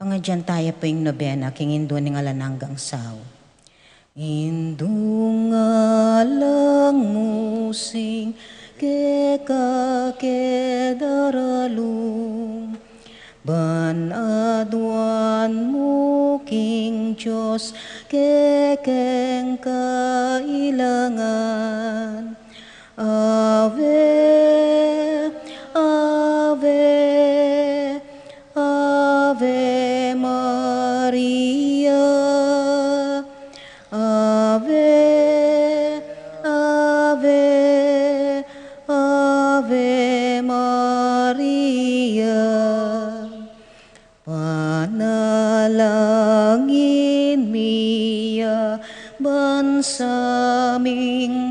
Pangadyan tayo po yung nobena, king Indo ni ngalananggang sao. Indungalang musing kekakedaralum banadwan mo king Diyos kekeng kailangan. Ave, Ave, Ave Maria, Ave, Ave, Ave Maria. Panalangin miya bansaming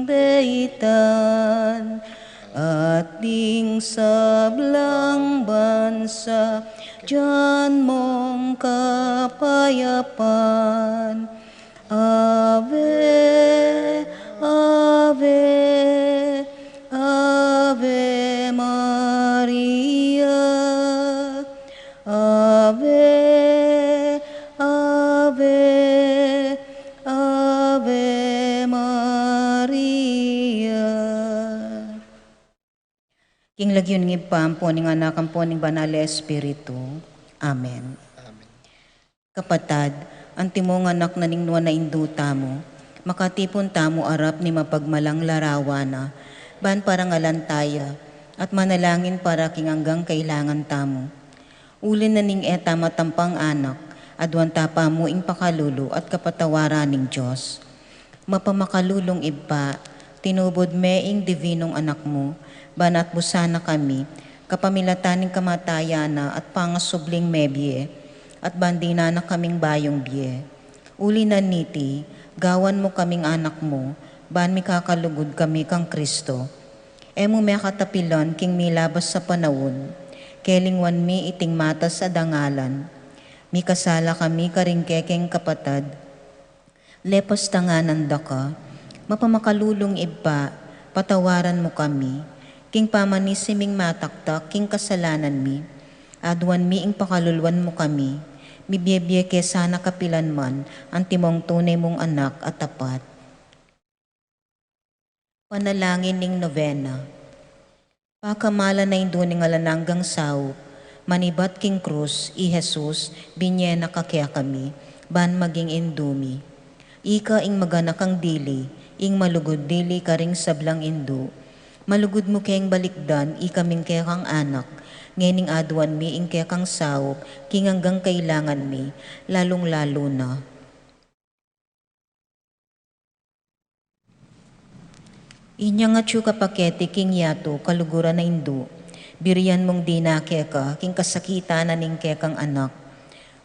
daytan at ding sablang bansa diyan mong kapayapan. Ave, Ave, Ave Maria, Ave, Ave, Ave Maria. King lagyon ng ipam po ning anakam po ning banal Espiritu. Amen. Amen. Kapatad, ang timong anak na ning nuwan na induta mo, makatipon tamo arap ni mapagmalang larawana, ban parangalan tayo, at manalangin para king hanggang kailangan tamo. Ulin na ning eta matampang anak, adwan tapa mo ing pakalulo at kapatawaran ning Diyos. Mapamakalulong iba, tinubod me ing divinong anak mo, banat busana kami, kapamilataning kamatayana at pangasubling mebye, at bandina na kaming bayong biye. Uli na niti, gawan mo kaming anak mo, ban mi kakalugod kami kang Kristo. Emo me katapilan king milabas sa panahon, kelingwan mi iting mata sa dangalan. Mi kasala kami karingkekeng kapatad, lepas tanganan da ka, mapamakalulong iba, patawaran mo kami, king pamanisiming mataktak, king kasalanan mi, adwan mi ing pakalulwan mo kami, bibiyebye ke sana kapilan man, ang timong tunay mong anak at tapat. Panalangin ning novena. Pakamala na indo ning alananggang sao, manibat king krus, i Jesus, binyena kakya kami, ban maging indumi. Ika ing maganak ang dili, ing malugod dili karing sablang indo. Malugod mo keng balikdan, ikaming kekang anak, ngening adwan mi ing kekang sao, king hanggang kailangan mi, lalong-lalo na. Inya nga tsu kapakete king yato, kaluguran na indo, biriyan mong di na keka, king kasakitan na ning kekang anak.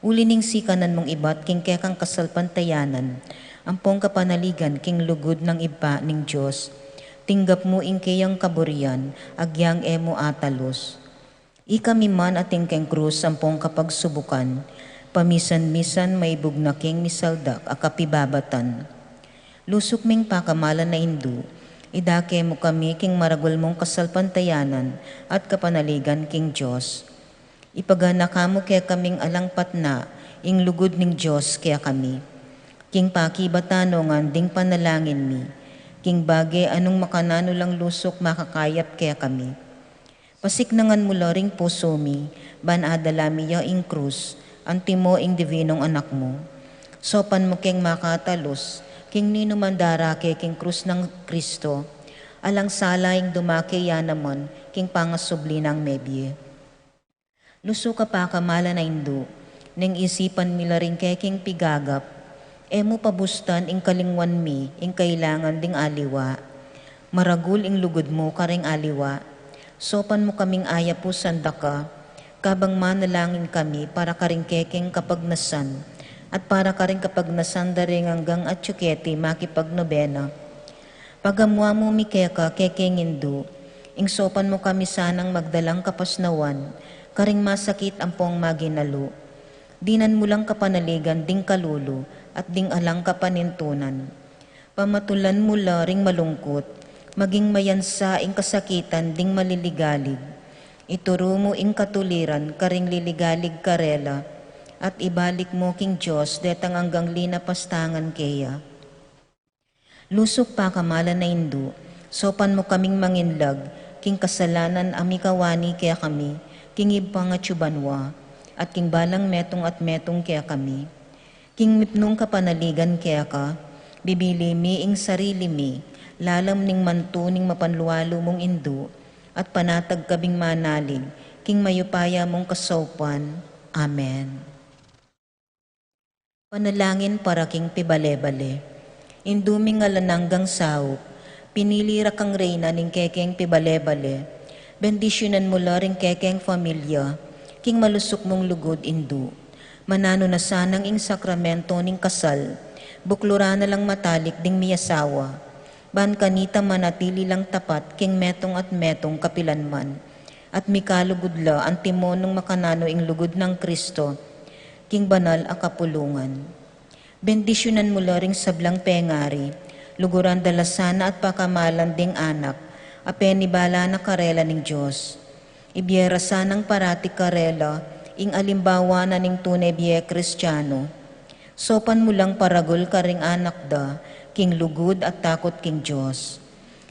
Uli ning sikanan mong ibat, king kekang kasalpantayanan, ampong kapanaligan, king lugod ng iba ning Diyos. Tinggap mo ing kayang kaburian, agyang emo atalos. Ikami man ating keng krus sampong kapagsubukan, pamisan-misan may bugnaking misaldak akapibabatan. Lusok ming pakamalan na indu, idake mo kami king maragul mong kasalpantayanan at kapanaligan king Diyos. Ipagana kamo kaya kaming alangpat na, ing lugod ning Diyos kaya kami. King pakibatanongan ding panalangin mi, king bagay anong makanano lang lusok makakayap kaya kami. Pasiknangan mula ring puso mi, ban adalami ya ing krus, antimo ing divinong anak mo. Sopan mo keng makatalos, king nino mandara ke king krus ng Kristo, alang sala ing dumake ya naman, king pangasubli ng mebye. Luso ka pa kamala na indo, ning isipan mila ring ke king pigagap, emo pabustan ing kalingwan mi, ing kailangan ding aliwa. Maragul ing lugod mo karing aliwa. Sopan mo kaming aya po sandaka, kabang manalangin kami para karing kekeng kapagnasan, at para karing kapagnasan daring hanggang at tsuketi makipagnobena. Pagamwa mo mi keka kekeng indo, ing sopan mo kami sanang magdalang kapasnawan, karing masakit ampong maginalo. Dinan mo lang kapanaligan ding kalulo, at ding alang kapanintunan. Pamatulan mula ring malungkot, maging mayansa ing kasakitan ding maliligalig. Ituro mo ing katuliran karing liligalig karela, at ibalik mo king Diyos detang hanggang linapastangan kaya. Lusok pa kamala na Indo, sopan mo kaming manginlag, king kasalanan amikawani kaya kami, king ibang at yubanwa, at king balang metong at metong kaya kami. King mipnong kapanaligan kaya ka, bibili mi ing sarili mi, lalam ning mantuning mapanluwalo mong Indo, at panatag kabing manalig, king mayupaya mong kasopan. Amen. Panalangin para king pibalebale. Induming alananggang sao, pinilira kang reyna ning kekeng pibalebale, bendisyonan mo la ring kekeng familia, king malusok mong lugod Indo. Manano na sanang ing sakramento ning kasal, buklura na lang matalik ding miyasawa, ban kanita manatili lang tapat king metong at metong kapilanman, at mikalugudla ang timonong makanano ing lugod ng Kristo, king banal a kapulungan. Bendisyonan mo la ring sablang pengari, luguran dalasana at pakamalan ding anak, apenibala na karela ning Diyos. Ibyera sanang parati karela, ing alimbawa na ning tunay biye Kristiyano. Sopan mo lang paragol ka ring anak da, king lugod at takot king Diyos.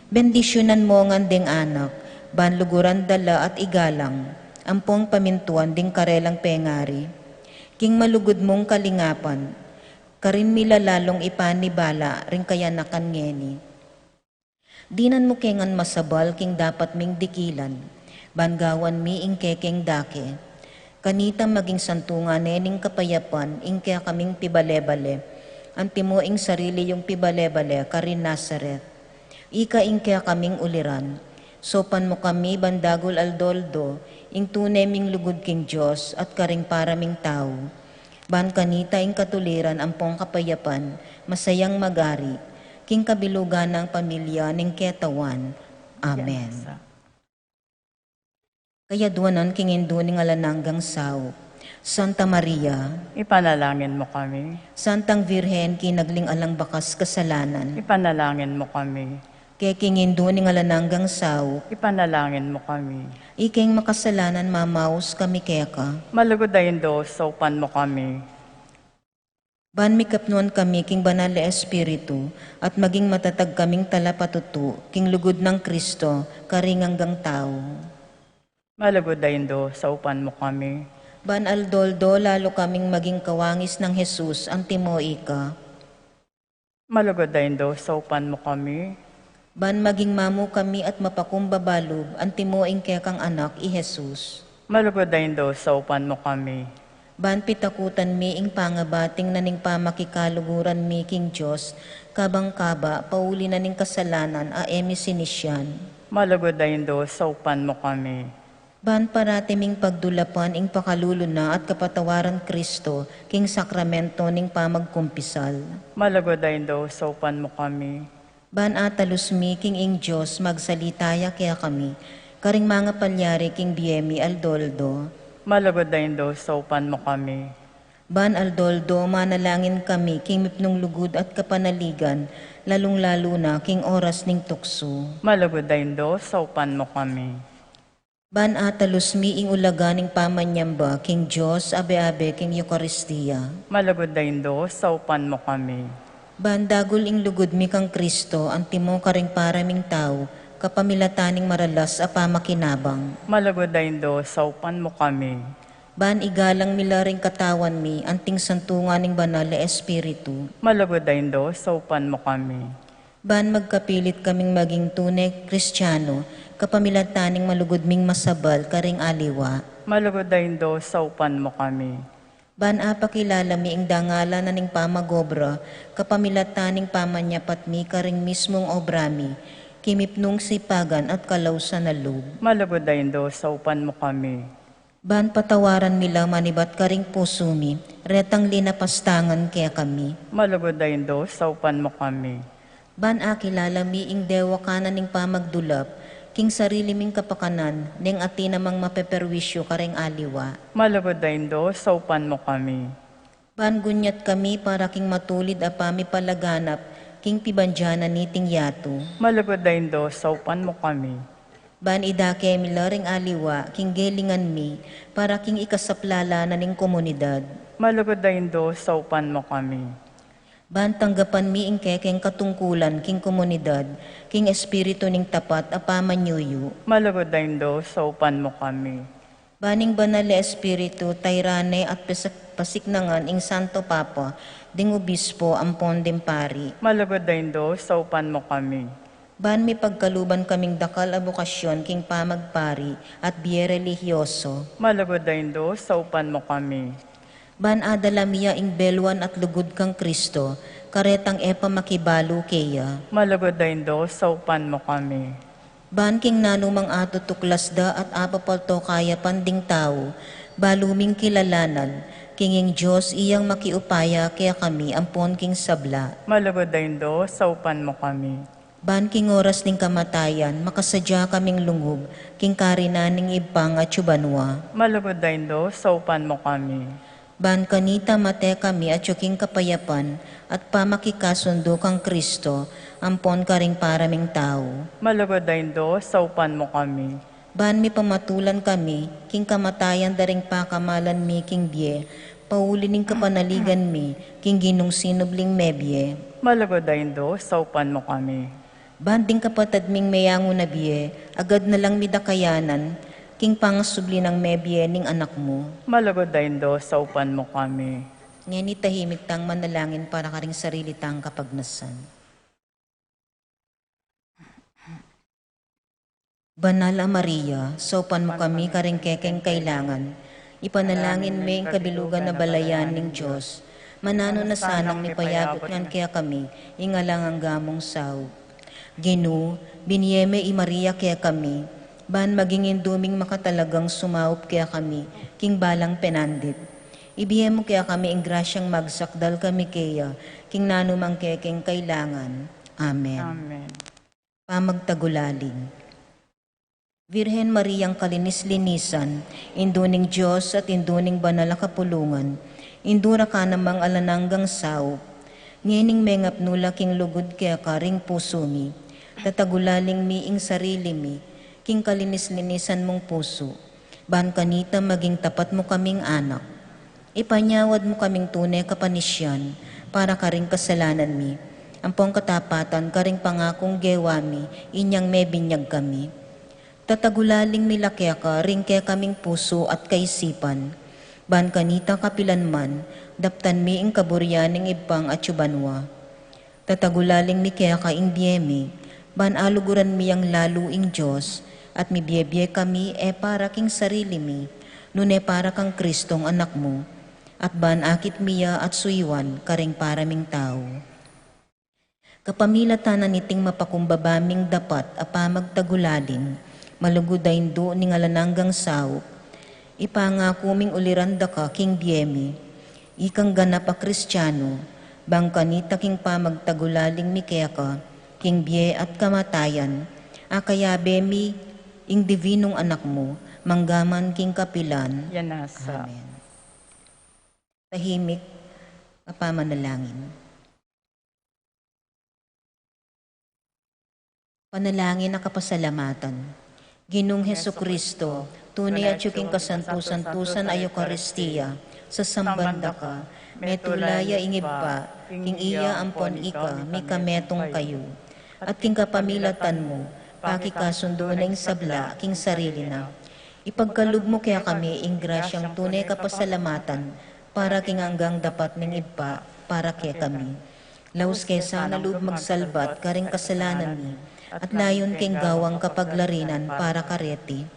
Bendisyonan mo ngan ding anak, ban luguran dala at igalang, ampong pamintuan ding karelang pengari. King malugod mong kalingapan, karin milalalong ipanibala ring kaya nakan ngeni. Dinan mo kengan masabal king dapat ming dikilan, bangawan mi ing kekeng dake. Kanita maging santungan nening kapayapan ing kaya kaming pibalebale, antimo ing sarili yung pibalebale karin Nazaret. Ika ing kaya kaming uliran, sopan mo kami bandagol aldoldo, ing tunay ming lugod king Diyos at karing paraming tao. Ban kanita ing katuliran ampong kapayapan, masayang magari, king kabilugan ng pamilya ning ketawan. Amen. Kaya duwanan king Indo ning alananggang sao. Santa Maria, ipanalangin mo kami. Santang Virhen kinagling alang bakas kasalanan, Ipanalangin mo kami. kay king Indo ning alananggang sao, Ipanalangin mo kami. iking makasalanan mamaus kami keka. Malugod na Indo, sopan mo kami. Ban mikapnuan kami king banal na espiritu, at maging matatag kaming talapatutu, king lugod ng Kristo, karinganggang tao. Malugod na Indo, sopan mo kami. Ban aldoldo, lalo kaming maging kawangis ng Jesus, ang timoy ka. Malugod na Indo, sopan mo kami. Ban maging mamu kami at mapakumbabalub, ang timoing kekang anak i Jesus. Malugod na Indo, sopan mo kami. Ban pitakutan mi ing pangabating na ning pamakikaluguran mi king Diyos, kabang kaba, pauli na ning kasalanan a emi sinisyan. Malugod na Indo, sopan mo kami. Ban paratiming pagdulapan ing pakaluluna at kapatawaran Kristo, king sakramento ning pamagkumpisal. Malugod na Indo, sopan mo kami. Ban atalus mi king ing Diyos magsalitaya kaya kami, karing mga palyari king biemi aldoldo. Malugod na Indo, sopan mo kami. Ban aldoldo, manalangin kami king mipnong lugod at kapanaligan, lalong-lalo na king oras ning tukso. Malugod na Indo, sopan mo kami. Ban atalus mi ing ulaga ning pamanyamba king Diyos abe-abe king Eucharistia. Malugod na Indo, sopan mo kami. Ban dagol ing lugod mi kang Kristo, ang timo karing paraming tao, kapamilataning maralas a pamakinabang. Malugod na Indo, sopan mo kami. Ban igalang mila ring katawan mi, anting santungan ning banal na espiritu. Malugod na Indo, sopan mo kami. Ban magkapilit kaming maging tunay Kristiyano, kapamilataning malugod ming masabal karing aliwa. Malugod na Indo, sopan mo kami. Ban apakilala mi ing dangala na ning pamagobra, kapamilataning pamanyapat mi karing mismong obra mi, kimipnong sipagan at kalawsan na loob. Malugod na Indo, sopan mo kami. Ban patawaran nila manibat karing puso mi, retang linapastangan kaya kami. Malugod na Indo, sopan mo kami. Ban akilala mi ing dewa kanan ning pamagdulap, king sarili ming kapakanan, ning ati namang mapeperwisyo karing aliwa. Malugod na Indo, sopan mo kami. Ban gunyat kami para king matulid a pamipalaganap, king pibanjana niting yato. Malugod na Indo, sopan mo kami. Ban idake mi laring aliwa, king gelingan mi, para king ikasaplala na ning komunidad. Malugod na indo, saupan mo kami. Ban tanggapan mi ing kekeng katungkulan king komunidad, king espiritu ning tapat apamanyuyu. Malugod na indo, saupan mo kami. Baning banal na espiritu, tayrane at pasiknangan ing Santo Papa, ding obispo ampon dim pari. Malugod na indo, saupan mo kami. Ban mi pagkaluban kaming dakal a bukasyon king pamagpari at biye religyoso. Malugod na indo, saupan mo kami. Ban adala miya ing belwan at lugod kang Kristo, karetang epa makibalo keya. Malugod na indo, saupan mo kami. Ban king nanumang ato tuklasda at apapalto kaya panding tao, baluming kilalanan, kinging Diyos iyang makiupaya kaya kami ampon king sabla. Malugod na indo, saupan mo kami. Ban king oras ning kamatayan, makasadya kaming lungub, king karinaning ibang at subanwa. Malugod na indo, saupan mo kami. Ban kanita mate kami at yuking kapayapan, at pamakikasundo kang Kristo, ampon karing paraming tao. Malugod na indo, saupan mo kami. Ban mi pamatulan kami, king kamatayan daring pakamalan mi king biye, pauli ning kapanaligan mi, king ginong sinubling mebye. Malugod na indo, saupan mo kami. Banding kapatad ming mayango na biye, agad na lang midakayanan, king pangasubli ng mebye ning anak mo. Malugod na indo, saupan mo kami. Ngayon tahimik tang manalangin para karing sarili tang kapagnasan. Banal a Maria, saupan mo kami karing kekeng kailangan. Ipanalangin may kabilugan na balayan ning Diyos. Manano na sanang ni payabot ngan kaya kami, ingalang ang gamong saw. Ginu, biniyeme i Maria kaya kami, ban maging induming makatalagang sumaup kaya kami, king balang penandit. Ibiye mo kaya kami ing grasyang magsakdal kami kaya, king nanumang kekeng kailangan. Amen. Amen. Pamagtagulaling. Virhen Mariang kalinis-linisan, induning Diyos at induning banal na kapulungan, indura ka namang alananggang sao, ngining mengap nula king lugod kaya karing puso mi, tatagulaling mi ing sarili mi, king kalinis-linisan mong puso, ban kanita maging tapat mo kaming anak, ipanyawad mo kaming tunay kapanisyan, para karing kasalanan mi, ampong katapatan karing pangakong gewa mi, inyang may binyag kami. Tatagulaling milakya ka, ring kaya kaming puso at kaisipan. Ban kanita kapilanman, daptan mi ing kaburyaning ibang at subanwa. Tatagulaling mi kaya ka ing biyemi, ban aluguran mi ang lalo ing Diyos, at mi biyebye kami para king sarili mi, nune para kang Kristong anak mo, at ban akit miya at suywan, karing paraming tao. Kapamilatan na niting mapakumbabaming dapat apamagtagulaling, malugudayin do ning alananggang sao, ipangako ming uliranda ka king biyemi, ikang ganap a Kristiyano, bang kanita king pamagtagulaling mi kaya ka, king biye at kamatayan, akaya bemi ing divinong anak mo, manggaman king kapilan. Yan nasa. Amen. Tahimik, papamanalangin. Panalangin na kapasalamatan. Ginong Heso Kristo, tunay at yuking kasantusan-tusan ay Eucharistia, sa sambanda ka, metulaya ingib pa, king iya ampon ika, mi kametong kayo. At king kapamilatan mo, pakikasundo na ing sabla, king sarili na. Ipagkalug mo kaya kami ing grasyang tunay kapasalamatan, para king hanggang dapat ning iba, para kaya kami. Laus kesa nalub magsalbat, karing kasalanan ni, at layon king gawang kapaglarinan para kareti.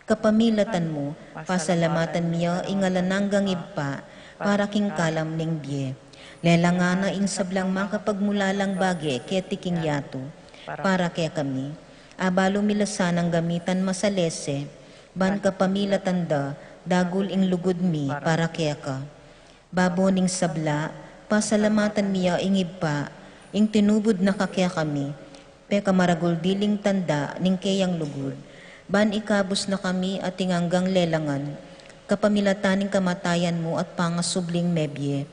Kapamilatan mo, pasalamatan niya ingalananggang ibpa, para king kalam ning biye. Lelangana ing sablang makapagmulalang bagi kaya tiking yato, para kaya kami. Abalo milasan ang gamitan masalese, ban kapamilatan da, dagul ing lugod mi, para kaya ka. Babo ning sabla, pasalamatan niya ing ibpa, ing tinubod na kakya kami, pe kamaragul diling tanda ning kayang lugod, ban ikabos na kami at hanggang lelangan, kapamilataning kamatayan mo at pangasubling mebye,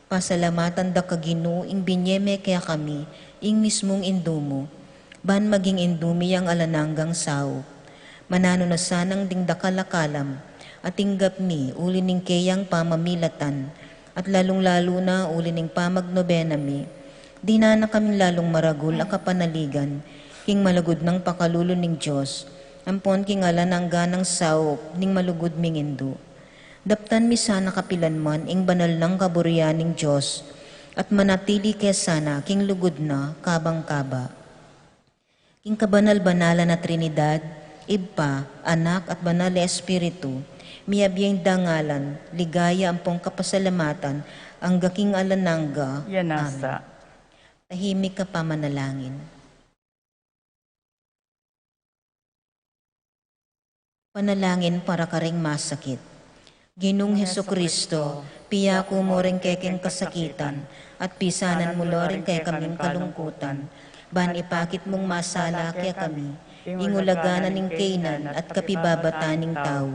pasalamatan da kagino ing binyeme kaya kami, ing mismong indumo, ban maging indumi ang alananggang sao, manano na sanang ding dakalakalam, at inggapmi ulining kayang pamamilatan, at lalong-lalo na ulining pamagnobenami, di na kaming lalong maragul a kapanaligan, king malugod ng pakalulo ning Diyos, ampon king alan ang ganang saop ning malugod ming indo. Daptan mi sana kapilan man ing banal ng kaburian ning Diyos, at manatili kaya sana king lugod na kabang-kaba. King kabanal-banala na Trinidad, Iba, Anak at Banal na Espiritu, miyabyang dangalan, ligaya ampong kapasalamatan, ang gaking alanangga. Yanasa. Tahimik ka pa manalangin. Panalangin para karing masakit. Ginong Hesukristo, piyako mo rin kekeng kasakitan, at pisanan mo lo rin kay kaming kalungkutan. Ban ipakit mong masala kaya kami, ingulaganan ning kainan at kapibabata ning tao.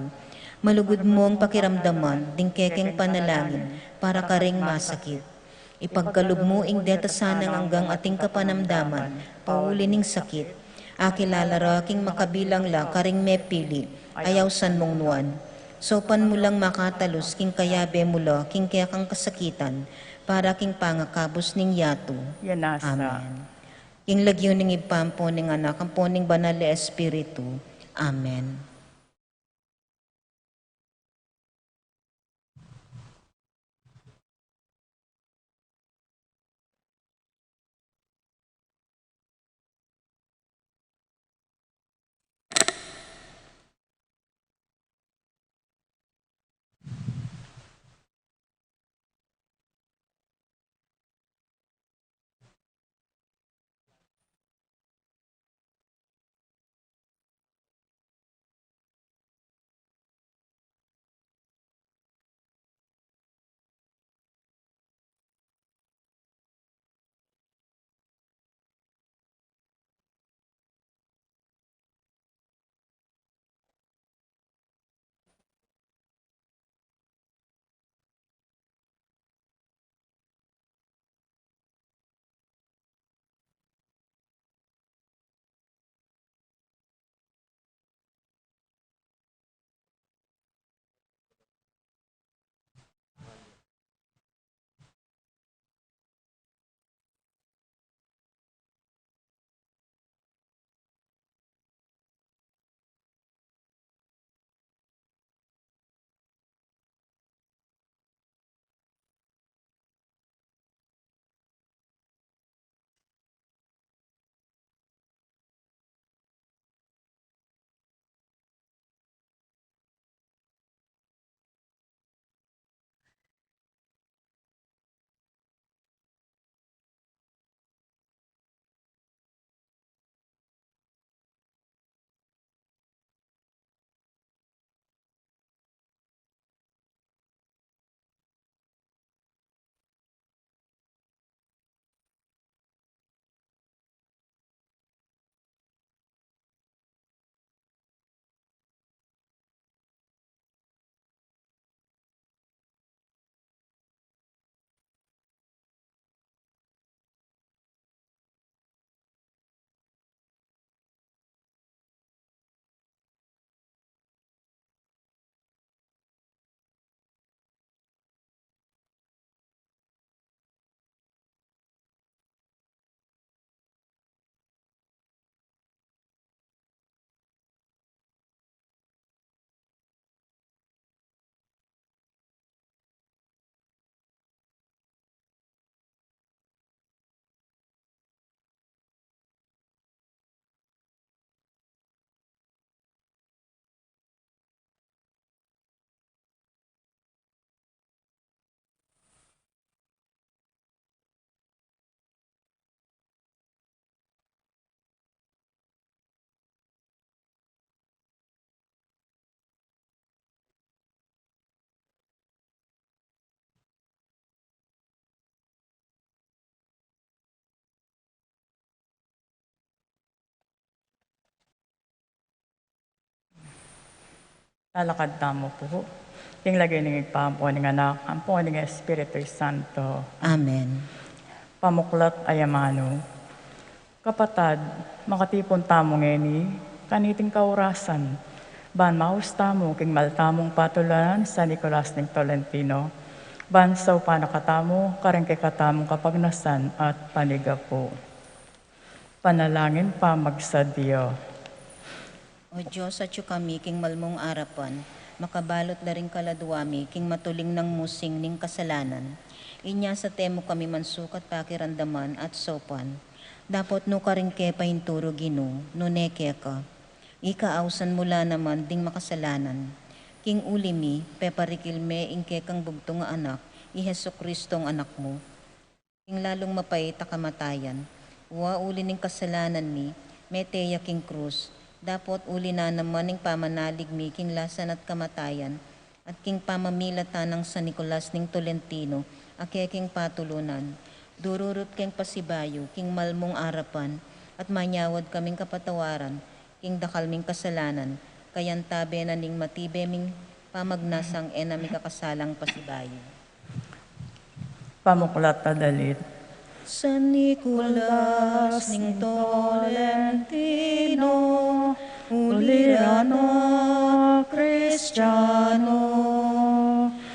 Malugod mo ang pakiramdaman, ding kekeng panalangin, para karing masakit. Ipagkalub mo ing deta sanang hanggang ating kapanamdaman, pauli ning sakit. Akilalaro king makabilang la karing mepili, ayaw san mong nuan. Sopan mo lang makatalos king kayabe mo lo king kaya kang kasakitan, para king pangakabos ning yato. Yanasa. Amen. King lagyo ning ipampo ning anak, ang poning banal na Espiritu. Amen. Lalakad tamo po. King lagay ning ipampo ning anak, ang po ning Espiritu Santo. Amen. Pamuklat ayamano. Kapatad, makatipon tamo ngeni, kaniting kaurasan. Ban mausta mo king maltamong patulanan sa Nicolas ng Tolentino. Ban sa panakatamo, karengke katamong kapagnasan at panigapo. Panalangin pa magsadyo. O Diyos, at kami king malmong arapan, makabalot na rin kaladwami king matuling ng musing ning kasalanan. Inya sa temo kami mansukat pakirandaman at sopan. Dapat no karingke pahinturo Ginoo, no neke ka. Ikaawsan mula naman ding makasalanan. King ulimi, peparikilme ingke kang bugtong nga anak, i Hesu Kristong anak mo. King lalong mapayta kamatayan, wa uli ning kasalanan mi, meteya king krus, dapat uli na naman ning pamanalig mi king lasan at kamatayan, at king pamamilatan ng San Nicolas ning Tolentino, ake king patulunan, dururot king pasibayo, king malmong arapan, at manyawad kaming kapatawaran, king dakalming kasalanan, kayan tabe na ning matibe ming pamagnasang enami kakasalang pasibayo. Pamuklat na dalit. San Nicolas ning Tolentino, ulirano Kristiyano,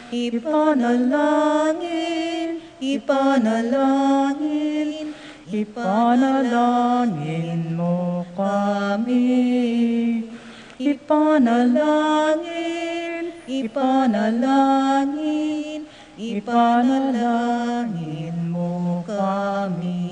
ipanalangin, ipanalangin, ipanalangin mo kami. Ipanalangin, ipanalangin, ipanalangin mo kami.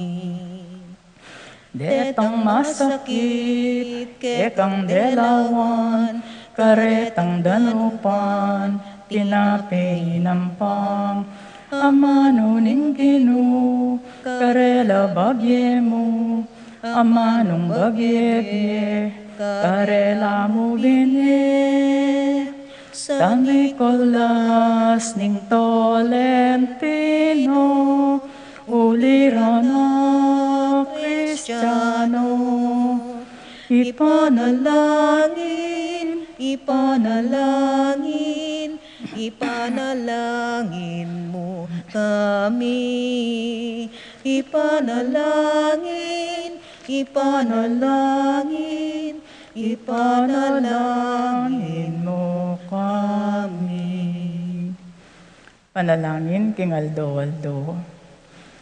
Detang masakit, kekang delawan, karetang danupan, tinapinampang, amano ning Ginoo, karela bagye mo, amanong bagye, karela mo bine. San Nicolas ning Tolentino, ulirano Kristiyano, ipanalangin, ipanalangin, ipanalangin mo kami. Ipanalangin, ipanalangin, ipanalangin mo kami. Panalangin king Aldo.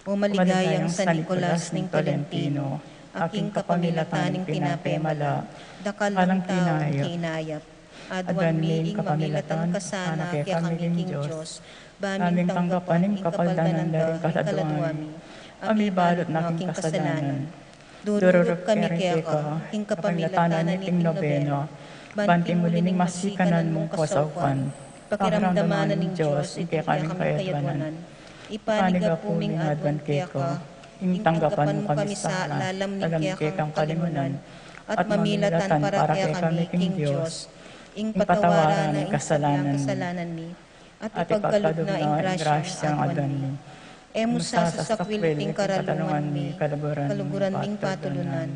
O maligayang San Nicolas ning Tolentino, aking kapamilataning pinapemala, dakalang taong kinayap, adwan mi ing mamilatan kasana, kaya kami king Diyos, baming tanggapan ing kapaldanan daring kasadwami, ami balot na king kasalanan. Dururot kami kaya ka, king kapamilatanan ning nobeno, banting muli ning masikanan mong kasaupan, pakiramdamanan ning Diyos, iti kaya kami kayadwanan. Ipaniga po ming adwan kaya ka, ing tanggapan mo kami sa lalam ni kaya kang kalimunan, at mamilatan para kaya kami king Diyos, ing patawaran na ing kasalanan mi, at ipagkalog na ing grasya ang adwan mi. Emo sa sasakwil ting karalungan mi, kaluguran ming patulunan,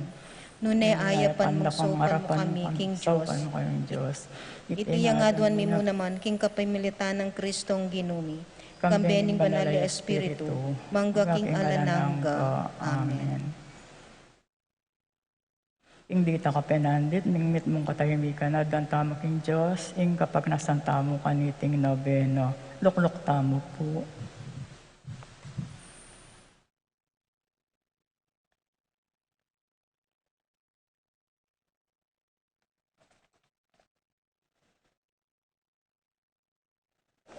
nune ayapan mo sopan mo kami king Diyos. Iti yang adwan mi mo naman king kapamilitan ng Kristong Ginumi, kambening banal na Espiritu, mangga king alanangga. Amen. Ing dita ka penandit, ning mit mong katahimikan na dantamo king Diyos, ing kapag nasantamo kaniting nobeno, lukluk tamo po.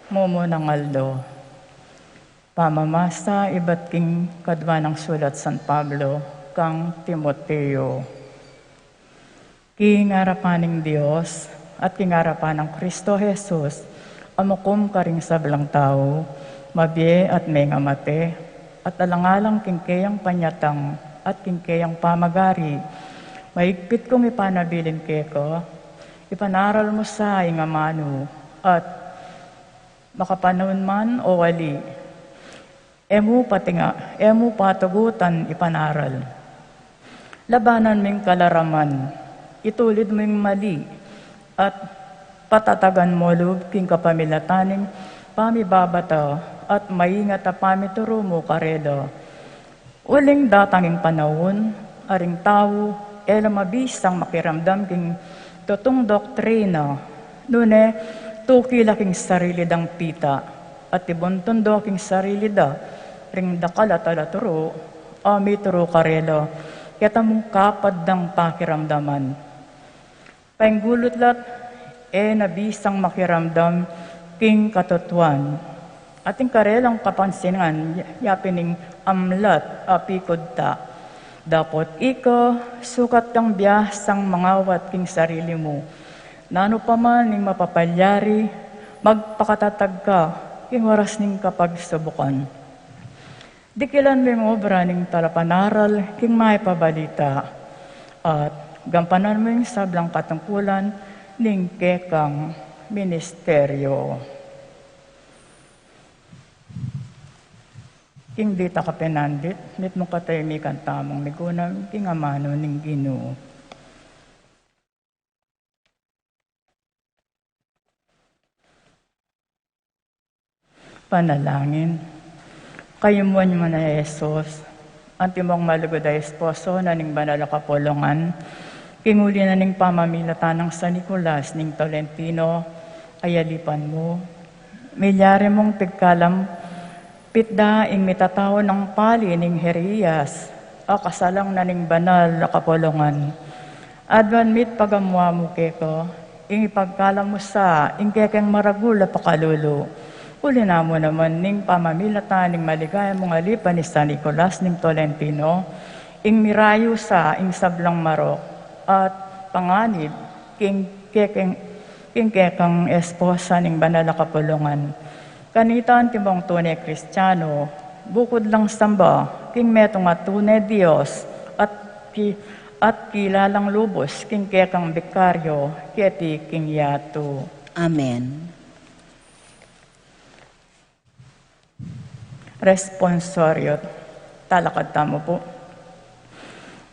Momo ng Aldo. Pamamasa iba't king kadwa ng sulat San Pablo, kang Timoteo. Kingarapaning Diyos at kingarapan ng Kristo Jesus, amukum karing sablang tao, mabye at may ngamate, at alangalang kingkeyang panyatang at kingkeyang pamagari, maigpit kong ipanabilin keko, ipanaral mo sa ingamano, at makapanahon man o wali, emu patugutan ipanaral. Labanan ming kalaraman, itulid ming mali, at patatagan mo loob king kapamilataning pamibabata at maingat a pamituro mo karedo. Uling datanging panahon, aring tao, mabisang makiramdam king Totong doktrina, nune, tuki laking sarili dang pita, at ibuntundo king sarili da, ring dakala talaturo, amituro karelo, kaya mong kapad dang pakiramdaman. Painggulot lat, nabisang makiramdam, king katutuan. Ating karelang kapansingan, yapining amlat apikod ta. Dapat iko, sukat kang biyasang mangawat king sarili mo. Nano pa man ning mapapalyari, magpakatatag ka, king waras ning kapagsubukan. Dikilan mo obra ning talapanaral, king maipabalita. At gampanan mo yung sablang katungkulan, ning kekang ministeryo. King dita ka penandit, mit mo kataymikan tamang migunam, king amano ning Ginoo. Panalangin. Kayumuan mo na Jesus, ang timong malugod ay esposo na ning banal na kapulungan, kinguli na ning pamamilatan ng San Nicolas ning Tolentino, ayalipan mo. Milyari mong pigkalam, pitda ing mitataw ng pali ning Heriyas, o kasalang na ning banal na kapulungan. Adwan mit pagamwa mo keko, ing ipagkalam mo sa, ing kekeng maragula pakalulo. Uli na mo naman ning pamamilatan ning maligaya mong alipan ni San Nicolas ning Tolentino, ing mirayo sa ing sablang marok, at panganib, king kekang esposa ning banal na kapulungan. Kanitaan timong tunay Kristiyano, bukod lang samba, king metong at tunay Diyos, at kilalang lubos, king kekang bikaryo, keti king yato. Amen. Responsorio, talakad tamo po.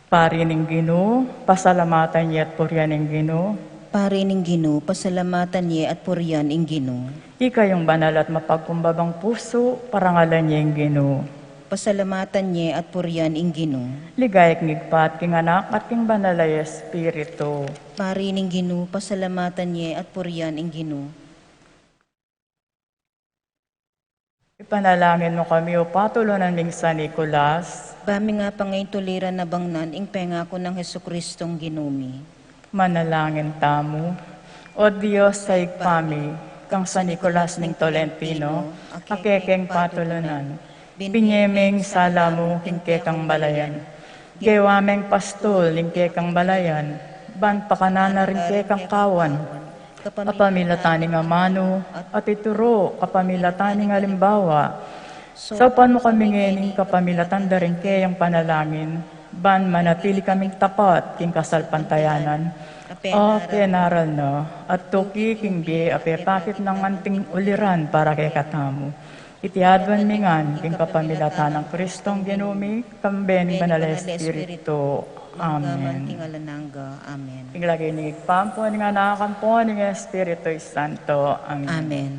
Pari ning Ginoo, pasalamatan niya at puryan ning Ginoo. Pari ning Ginoo, pasalamatan niya at puriyan ing Ginoo. Ika yung banal at mapagkumbabang puso, parangalan niya yung Ginoo. Pasalamatan niya at puriyan ing Ginoo. Ligayat ngigpat, king anak at king banal ay Espiritu. Pari ning Ginoo, pasalamatan niya at puriyan ing Ginoo. Ipanalangin mo kami o patulunan ning San Nicolas. Bami nga pangayon tuliran na bangnan ing pengako ng Hesukristong ginumi. Manalangin tamo. O Diyos sa igpami, kang San Nicolas ning Tolentino, akekeng patulunan. Pinyemeng sala mo, hingkekang balayan. Gewameng pastol, hingkekang balayan. Ban pakanana rin kekang kawan. Kapamilataning amano, at ituro kapamilataning alimbawa. Sa mo kami ngayon kapamilatan da rin kayang panalangin. Ban manatili kaming tapat, king kasalpantayanan. O penaral no, at tuki king bi apepakit ng anting uliran para kay katamo. Itiadwan mingan king kapamilatan ng Kristong ginumi, kamben banal Espiritu. Amen. Amen. Iglagay ni Pampo, nga nakakampo, ng Espiritu Santo. Amen. Amen.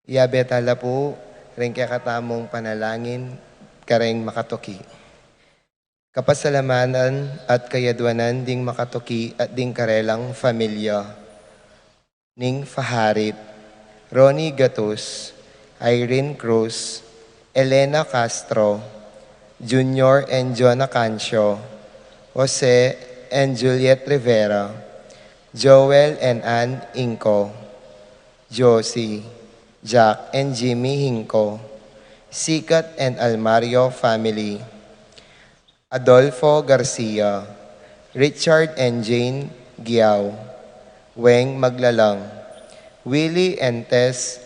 Yabetala po, rin kaya katamong panalangin, kareng makatuki. Kapasalamanan at kayadwanan ding makatuki at ding karelang familia. Ning Faharit, Ronnie Gatus, Irene Cruz, Elena Castro, Junior and Jonah Cancio, Jose and Juliet Rivera, Joel and Ann Inco, Josie, Jack and Jimmy Hinco, Sikat and Almario family, Adolfo Garcia, Richard and Jane Giao, Weng Maglalang, Willie and Tess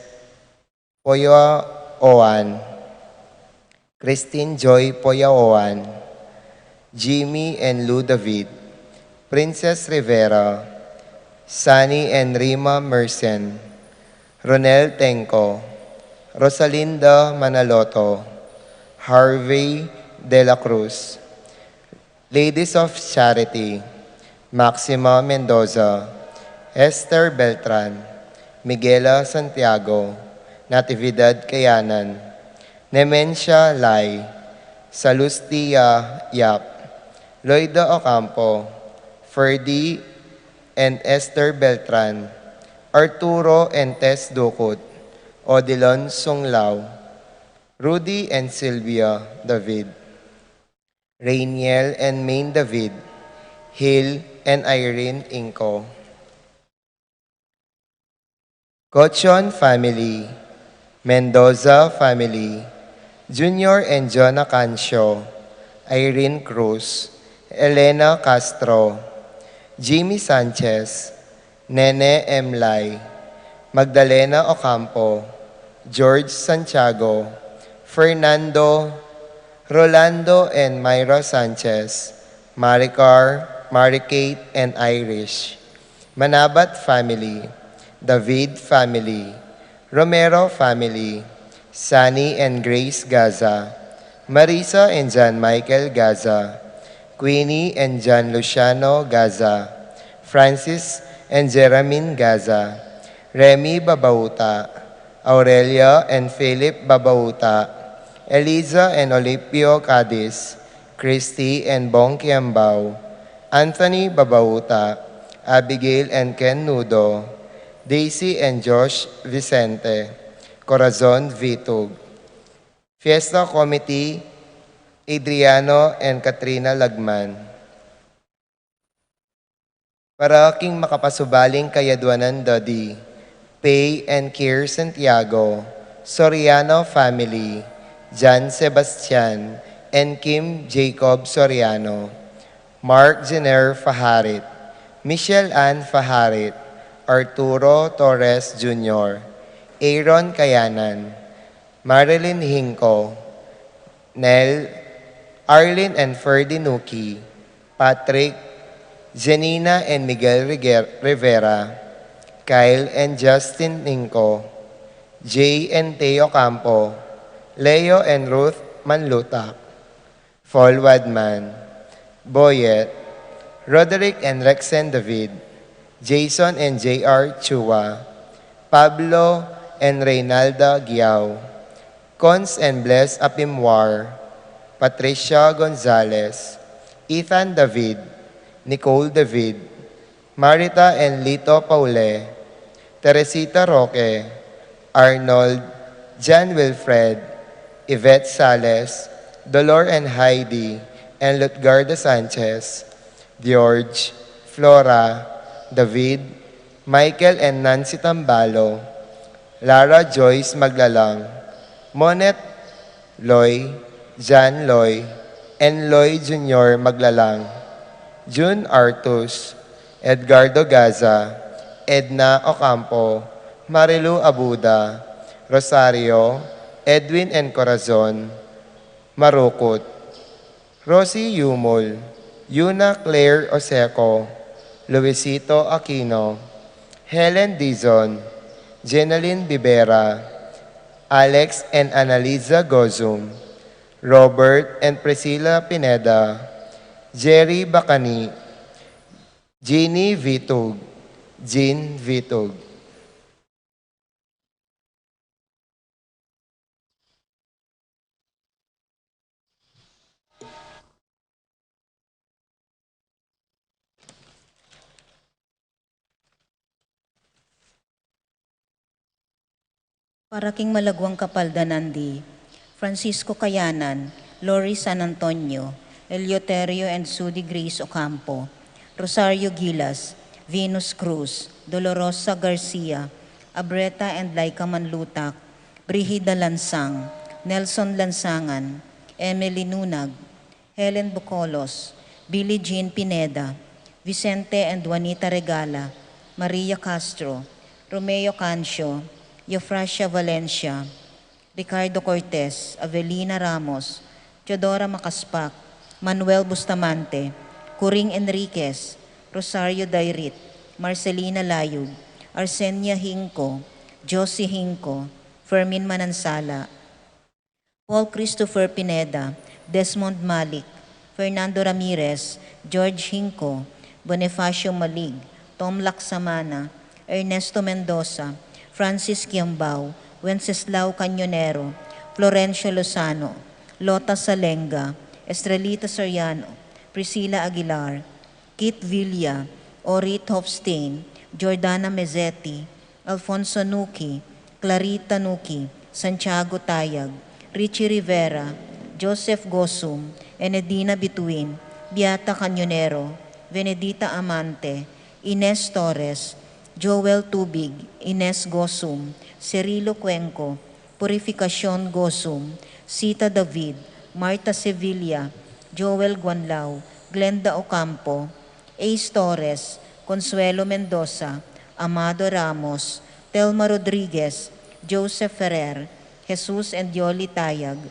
Poyaoan, Christine Joy Poyaoan, Jimmy and Lou David, Princess Rivera, Sunny and Rima Mersen, Ronel Tenco, Rosalinda Manaloto, Harvey De La Cruz, Ladies of Charity, Maxima Mendoza, Esther Beltran, Miguela Santiago, Natividad Kayanan, Nemencia Lai, Salustia Yap, Loida Ocampo, Ferdy and Esther Beltran, Arturo and Tess Ducot, Odilon Sunglao, Rudy and Sylvia David, Rainiel and Maine David, Hill and Irene Inco. Cochon family, Mendoza family, Junior and Jonah Cancio, Irene Cruz, Elena Castro, Jimmy Sanchez, Nene Emlay, Magdalena Ocampo, George Santiago, Fernando, Rolando and Myra Sanchez, Maricar, Marikate and Irish, Manabat family, David family, Romero family, Sunny and Grace Gaza, Marisa and John Michael Gaza, Queenie and John Luciano Gaza, Francis and Jeremine Gaza, Remy Babauta, Aurelia and Philip Babauta, Eliza and Olipio Cadiz, Christy and Bong Kiambao, Anthony Babauta, Abigail and Ken Nudo, Daisy and Josh Vicente, Corazon Vitug, Fiesta Committee, Adriano and Katrina Lagman. Para aking makapasubaling kayadwanan Dodi, Pay and Kier Santiago, Soriano family, Jan Sebastian, and Kim Jacob Soriano, Mark Jenner Faharit, Michelle Ann Faharit, Arturo Torres Jr., Aaron Kayanan, Marilyn Hinco, Nel, Arlene and Ferdy Nuki, Patrick, Janina and Miguel Rivera, Kyle and Justin Ninco, Jay and Teo Campo, Leo and Ruth Manlutak, Fall Wadman, Boyet, Roderick and Rexen David, Jason and J.R. Chua, Pablo and Reynalda Giao, Cons and Bless Apimwar, Patricia Gonzalez, Ethan David, Nicole David, Marita and Lito Paule, Teresita Roque, Arnold, Jan Wilfred, Yvette Sales, Dolor and Heidi, and Lutgarda Sanchez, George, Flora, David, Michael and Nancy Tambalo, Lara Joyce Maglalang, Monet Loy, Jan Loy, and Loy Jr. Maglalang, June Artus, Edgardo Gaza, Edna Ocampo, Marilu Abuda, Rosario, Edwin and Corazon, Marukot, Rosie Yumol, Yuna Claire Oseco, Luisito Aquino, Helen Dizon, Jenaline Bibera, Alex and Analiza Gozum, Robert and Priscilla Pineda, Jerry Bacani, Jeannie Vitug, Jean Vitug. Para king malagwang kapaldanandi, Francisco Cayanan, Lori San Antonio, Eleuterio and Sudi Grace Ocampo, Rosario Gilas, Venus Cruz, Dolorosa Garcia, Abreta and Laika Manlutak, Brigida Lansang, Nelson Lansangan, Emily Nunag, Helen Bucolos, Billie Jean Pineda, Vicente and Juanita Regala, Maria Castro, Romeo Cancio, Eufrasia Valencia, Ricardo Cortez, Avelina Ramos, Teodora Macaspac, Manuel Bustamante, Coring Enriquez, Rosario Dairit, Marcelina Layug, Arsenia Hinco, Josie Hinco, Fermin Manansala, Paul Christopher Pineda, Desmond Malik, Fernando Ramirez, George Hinco, Bonifacio Malig, Tom Laksamana, Ernesto Mendoza, Francis Quiambao, Wenceslao Cañonero, Florencio Lozano, Lota Salenga, Estrelita Soriano, Priscilla Aguilar, Kit Villa, Orit Hofstein, Jordana Mezzetti, Alfonso Nuki, Clarita Nuki, Santiago Tayag, Richie Rivera, Joseph Gosum, Enedina Bituin, Beata Cañonero, Venedita Amante, Ines Torres, Joel Tubig, Ines Gosum, Cirilo Cuenco, Purificacion Gosum, Sita David, Marta Sevilla, Joel Guanlao, Glenda Ocampo, Ace Torres, Consuelo Mendoza, Amado Ramos, Telma Rodriguez, Joseph Ferrer, Jesus and Yoli Tayag,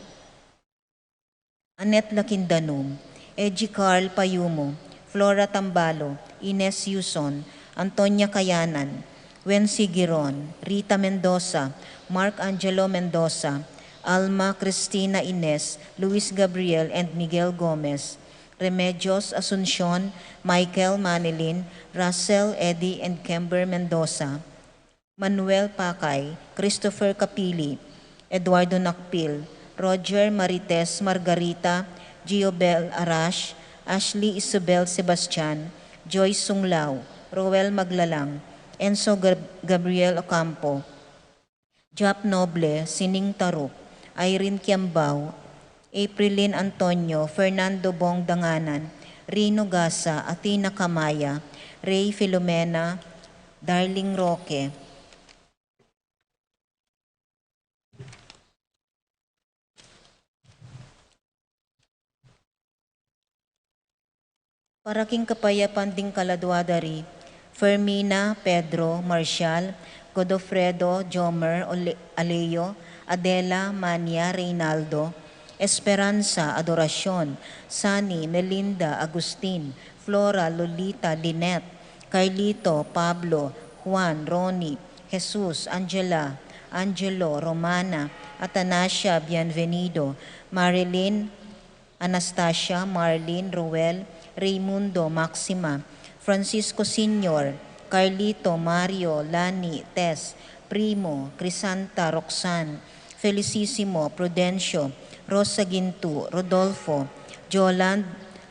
Annette Lakindanum, Edgy Carl Payumo, Flora Tambalo, Ines Yuson, Antonia Cayanan, Wency Giron, Rita Mendoza, Mark Angelo Mendoza, Alma Cristina Ines, Luis Gabriel and Miguel Gomez, Remedios Asuncion, Michael Manilin, Russell Eddie and Kember Mendoza, Manuel Pacay, Christopher Capili, Eduardo Nakpil, Roger Marites Margarita, Giobel Arash, Ashley Isabel Sebastian, Joyce Sunglao, Roel Maglalang, Enzo Gabriel Ocampo, Jap Noble, Sining Taruk, Irene Kiambao, Aprilin Antonio, Fernando Bong Danganan, Rino Gasa, Athena Kamaya, Ray Filomena, Darling Roque, Paraking Kapayapan ding Kaladwadari, Fermina, Pedro, Marcial, Godofredo, Jomer, Aleo, Adela, Mania, Reynaldo, Esperanza, Adoracion, Sani, Melinda, Agustin, Flora, Lolita, Lynette, Carlito, Pablo, Juan, Ronnie, Jesus, Angela, Angelo, Romana, Atanasia, Bienvenido, Marilyn, Anastasia, Marlene, Roel, Raimundo, Maxima, Francisco Senior, Carlito, Mario, Lani, Tess, Primo, Crisanta, Roxanne, Felicissimo, Prudencio, Rosa Gintu, Rodolfo, Joland,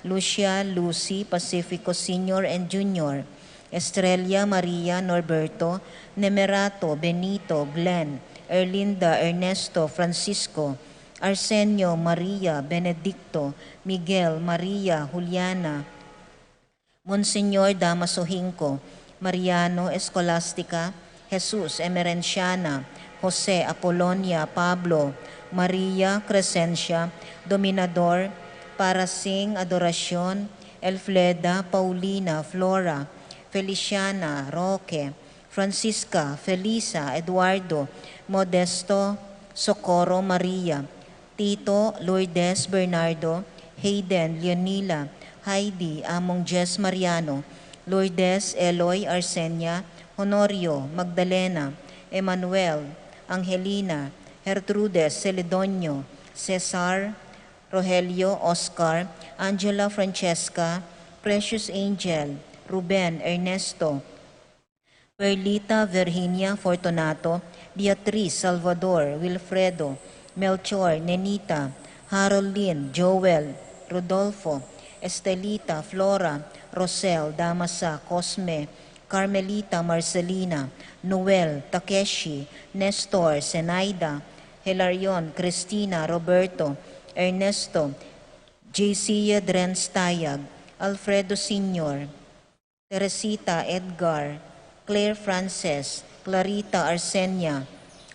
Lucia, Lucy, Pacifico Senior and Junior, Estrella, Maria, Norberto, Nemerato, Benito, Glenn, Erlinda, Ernesto, Francisco, Arsenio, Maria, Benedicto, Miguel, Maria, Juliana, Monseñor Damaso Hinco, Mariano Escolastica, Jesus Emerenciana, Jose Apolonia, Pablo, Maria Crescencia, Dominador, Parasing, Adoracion, Elfleda, Paulina, Flora, Feliciana, Roque, Francisca, Felisa, Eduardo, Modesto, Socorro, Maria, Tito, Lourdes, Bernardo, Hayden, Leonila, Heidi, Among Jess Mariano, Lourdes, Eloy, Arsenia, Honorio, Magdalena, Emmanuel, Angelina, Gertrudes, Celedonio, Cesar, Rogelio, Oscar, Angela Francesca, Precious Angel, Ruben, Ernesto, Perlita, Virginia, Fortunato, Beatriz, Salvador, Wilfredo, Melchor, Nenita, Haroldin, Joel, Rodolfo, Estelita, Flora, Rosel, Damasa, Cosme, Carmelita Marcelina, Noel, Takeshi, Nestor, Zenaida, Hilarion, Cristina, Roberto, Ernesto, JC Drenz Tayag, Alfredo Sr., Teresita Edgar, Claire Frances, Clarita Arsenia,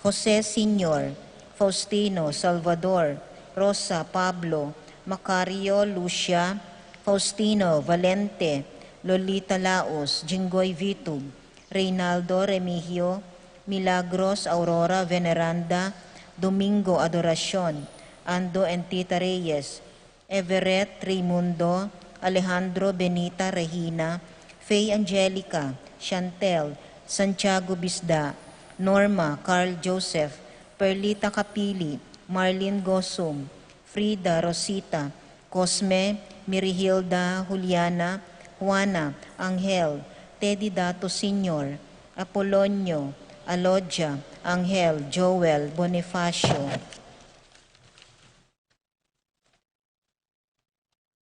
Jose Sr., Faustino Salvador, Rosa Pablo, Macario Lucia, Faustino Valente, Lolita Laos, Jinggoy Vitug, Reynaldo Remigio, Milagros Aurora Veneranda, Domingo Adoracion, Ando and Tita Reyes, Everett Raimundo, Alejandro Benita Regina, Faye Angelica, Chantel, Santiago Bisda, Norma Carl Joseph, Perlita Kapili, Marlene Gosum, Frida Rosita, Cosme, Mirihilda Juliana, Juana Angel, Teddy Dato Sr., Apolonio, Alodja, Angel, Joel, Bonifacio,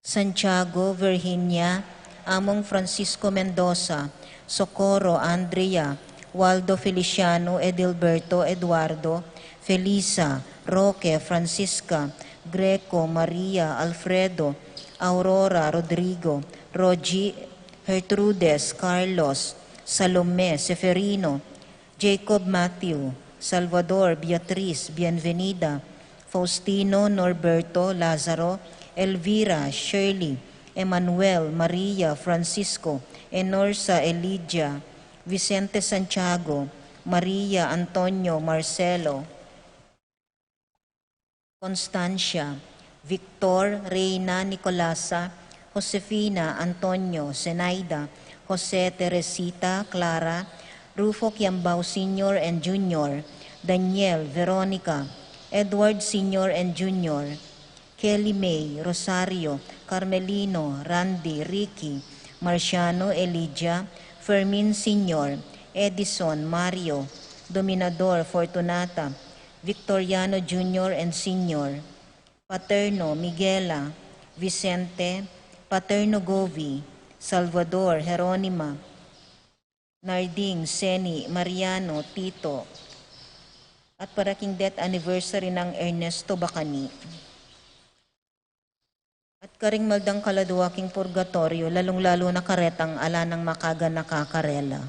Santiago, Virginia, Among Francisco Mendoza, Socorro, Andrea, Waldo Feliciano, Edilberto, Eduardo, Felisa, Roque, Francisca, Greco, Maria, Alfredo, Aurora, Rodrigo, Rogi, Gertrudes, Carlos, Salome, Seferino, Jacob Matthew, Salvador, Beatriz, Bienvenida, Faustino, Norberto, Lazaro, Elvira, Shirley, Emmanuel, Maria, Francisco, Enorsa, Elidia, Vicente Santiago, Maria, Antonio, Marcelo, Constancia, Victor, Reina, Nicolasa, Josefina, Antonio, Zenaida, Jose, Teresita, Clara, Rufo Kiambao Sr. and Jr., Daniel, Veronica, Edward Sr. and Jr., Kelly May, Rosario, Carmelino, Randy, Ricky, Marciano, Elijah, Fermin Sr., Edison, Mario, Dominador, Fortunata, Victoriano Jr. and Sr., Paterno, Miguela, Vicente, Paterno Govi, Salvador, Jeronima, Narding, Seni, Mariano, Tito, at paraking death anniversary ng Ernesto Bacani. At karing maldang kaladuaking purgatorio, lalong-lalo na karetang ala ng makaga nakakarela.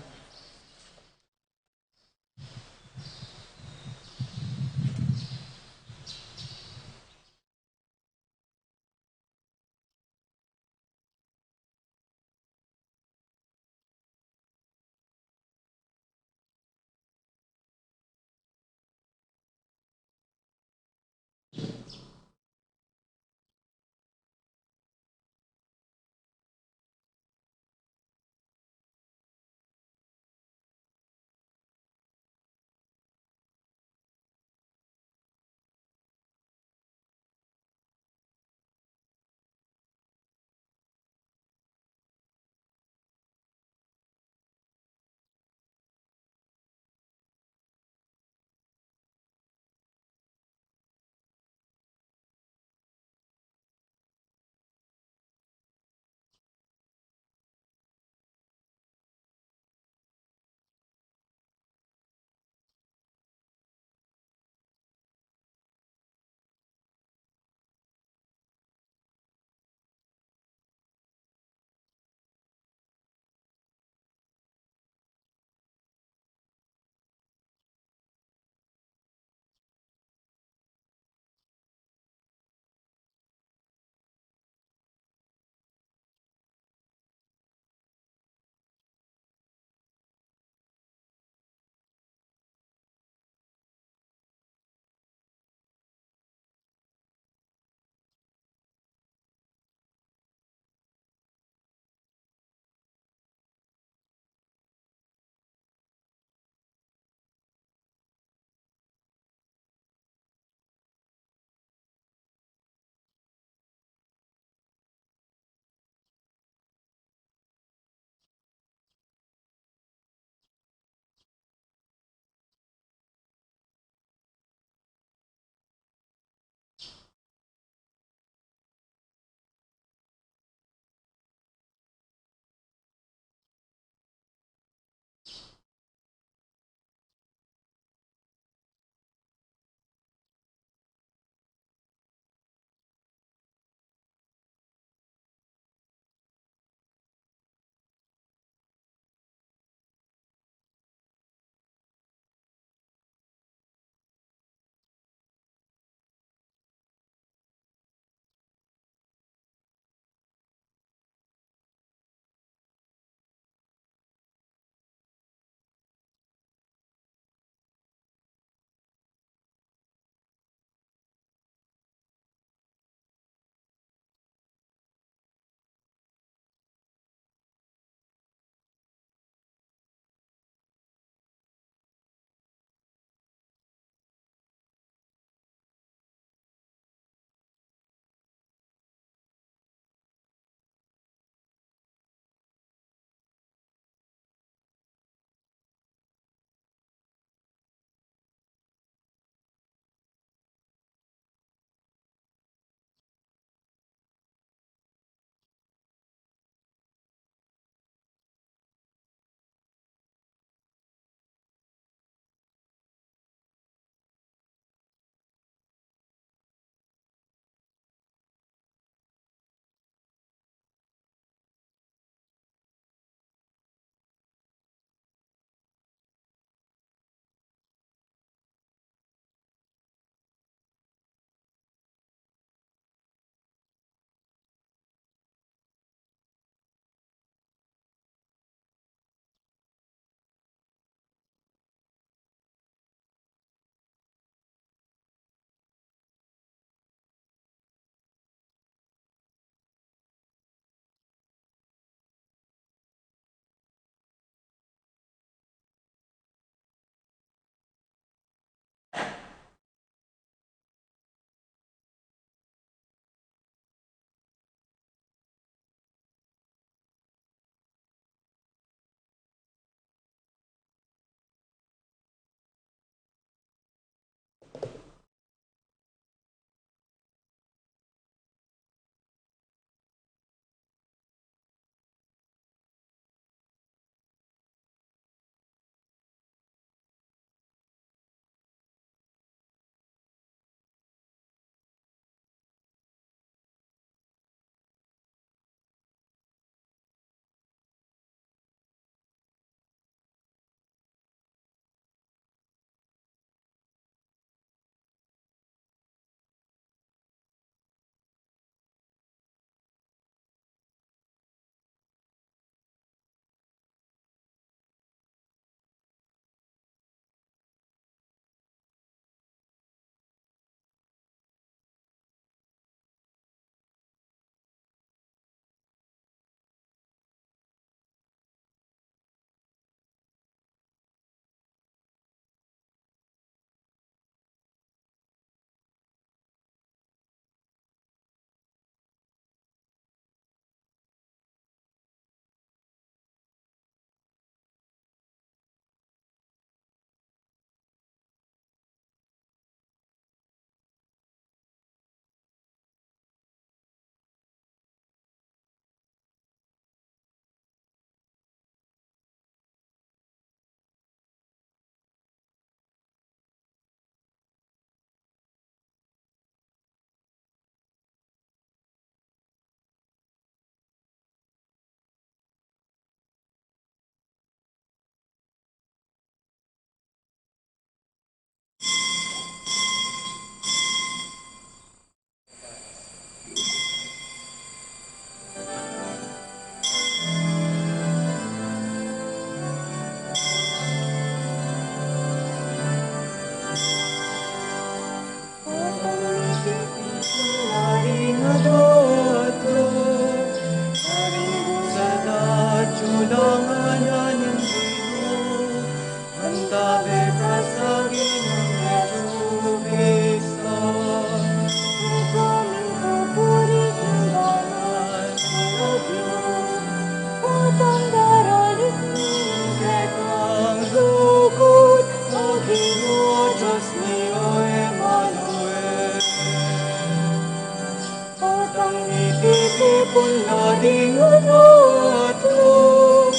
ding unotlo,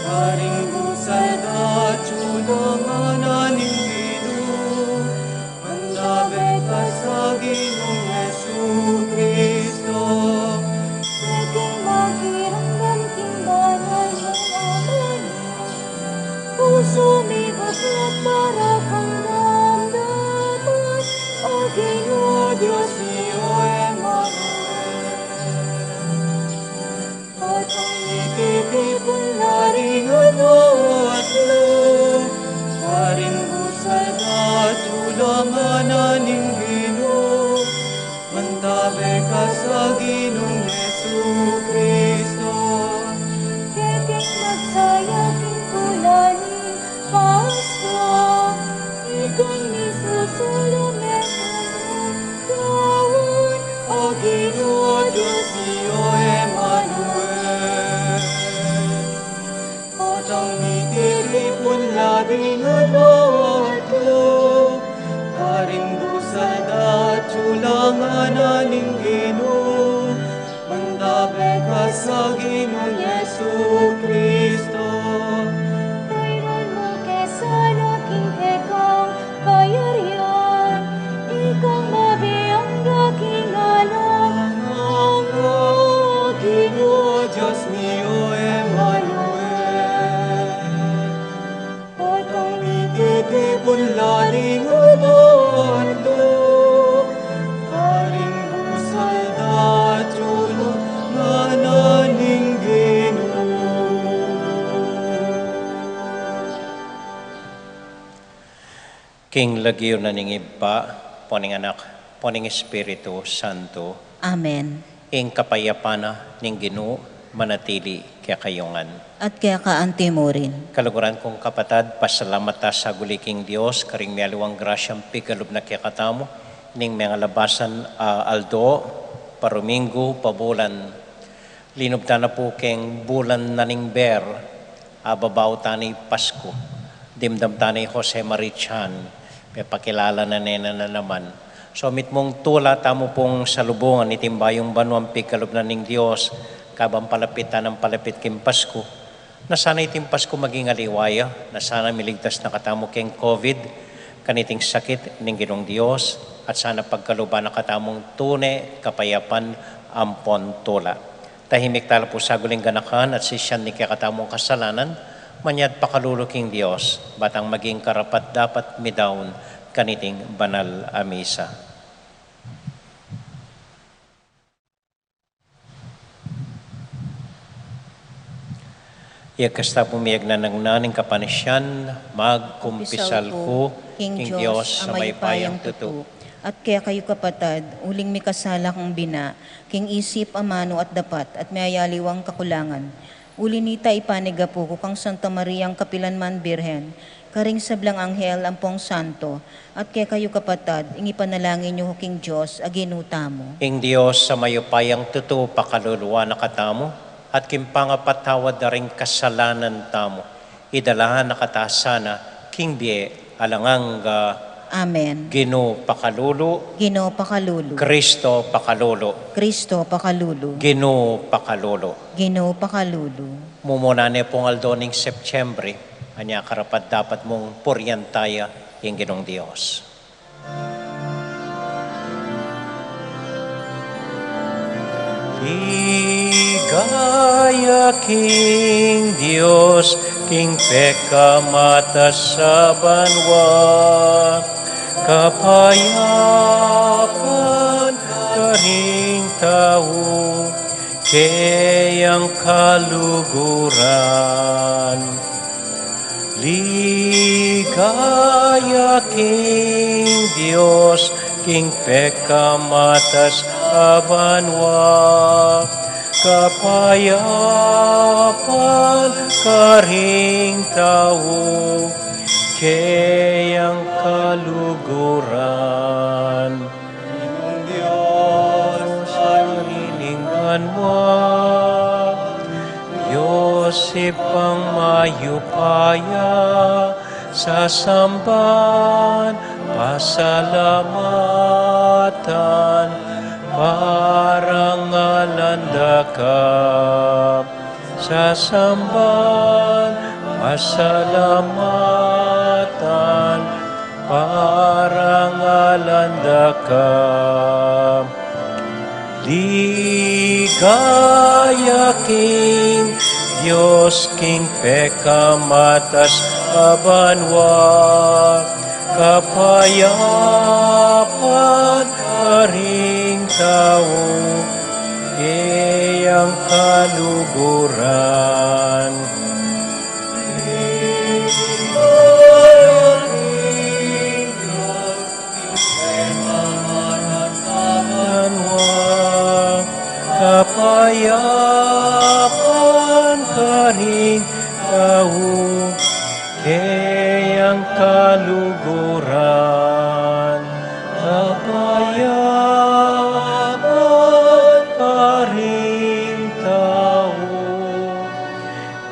karing busal da chunanganan Ginoo, mandabe ka sa Ginoong Hesu Kristo. Naging makiramdam king banal ng aman, puso may baklat para kang damdaman, o Ginoo Diyos niyo Emmanuel. At ang ititipon laring unotlo, Karing busal na tulanganan ng Ginoo, mandabe ka sa Ginoong Hesu Kristo. keting nagsayang kulaning Pasko, ikong isusulong gawon, O Ginoo Diyos niyo Emmanuel. At ang itiripon labing unotlo, karing busal na tulanganan ng Ginoo, mandabe ka sa Ginoong Hesu Kristo. Kailan mo kesan aking hekang kayarian, ikang mabiyang daking alam, Ang Ginoo Diyos niyo Emmanuel. At ang ititipon laling unotlo, karing busal na tulanganan ng Ginoo. King lagyo na ning iba, poning anak, poning Espiritu Santo, Amen. ing kapayapana ning Ginoo manatili kaya kayungan. At kaya kaanti mo rin. Kaluguran kong kapatad, pasalamat ta sa guliking Dios, karing mialiwang grasyang pigalub na kaya katamo, ning mga labasan aldo, parumingo, pabulan. Linubta na po keng bulan na ning ber, ababaw tanay Pasko, dimdam tanay Jose Marichan, may pakilala na nena na naman. So mit mong tula tamo pong salubungan itimbayong banwang pikalub na ning Dios, kabang palapitan ng palapit kim Pasko, na sana itim Pasko maging aliwaya, na sana miligtas na katamo keng COVID, kaniting sakit ning Ginong Dios, at sana pagkaluban na katamong tune, kapayapan, ampon tula. Tahimik tala po sa guling ganakan at sisyan ni katamong kasalanan, manyad pakaluluking Dios, batang maging karapat dapat midaon, kaniting banal a misa. Iagkasta pumiyag na ng naning kapanisyan, magkumpisal ko, King Diyos sa may payang tuto. At kaya kayo kapatad, uling may kasala kang bina, king isip amano at dapat, at may ayaliwang kakulangan. Uli nita ipaniga po kang Santa Mariang Kapilanman Birhen, karing sablang anghel ampong santo, at kaya kayo kapatad, ingi panalangin niyo King Diyos, aginuta mo. Ing Diyos sa may payang tuto, pakaluluwa na katamo, at kimpangapatawad na rin kasalanan tamo. Idalahan na katasana, King Bie, alangang Amen. Ginoo pakalulu, Ginoo pakalulu, Kristo pakalulu, Kristo pakalulu, Ginoo pakalulu. Ginoo pakalulu. Mumunane pong aldoning Septyembre, anya karapat dapat mong puryantaya yung Ginong Diyos. Ligaya King Diyos, King peka mata sa banwa, kapayapan karing tao, kayang kaluguran. Ligaya King Diyos, King peka matas abanwa, kapayapan karing tao, kayang kaluguran. Ginong Diyos, Paniningan mo, Diyos ipang mayupaya, sa samban, pasalamatan, parangal alandakap sa samban pasalamatan parangalandakap. Ligaya King Diyos King pekamatas abanwa kapayapan karing tao iyang kaluguran. Kapayapan karing tao kayang kaluguran. Kapayapan karing tao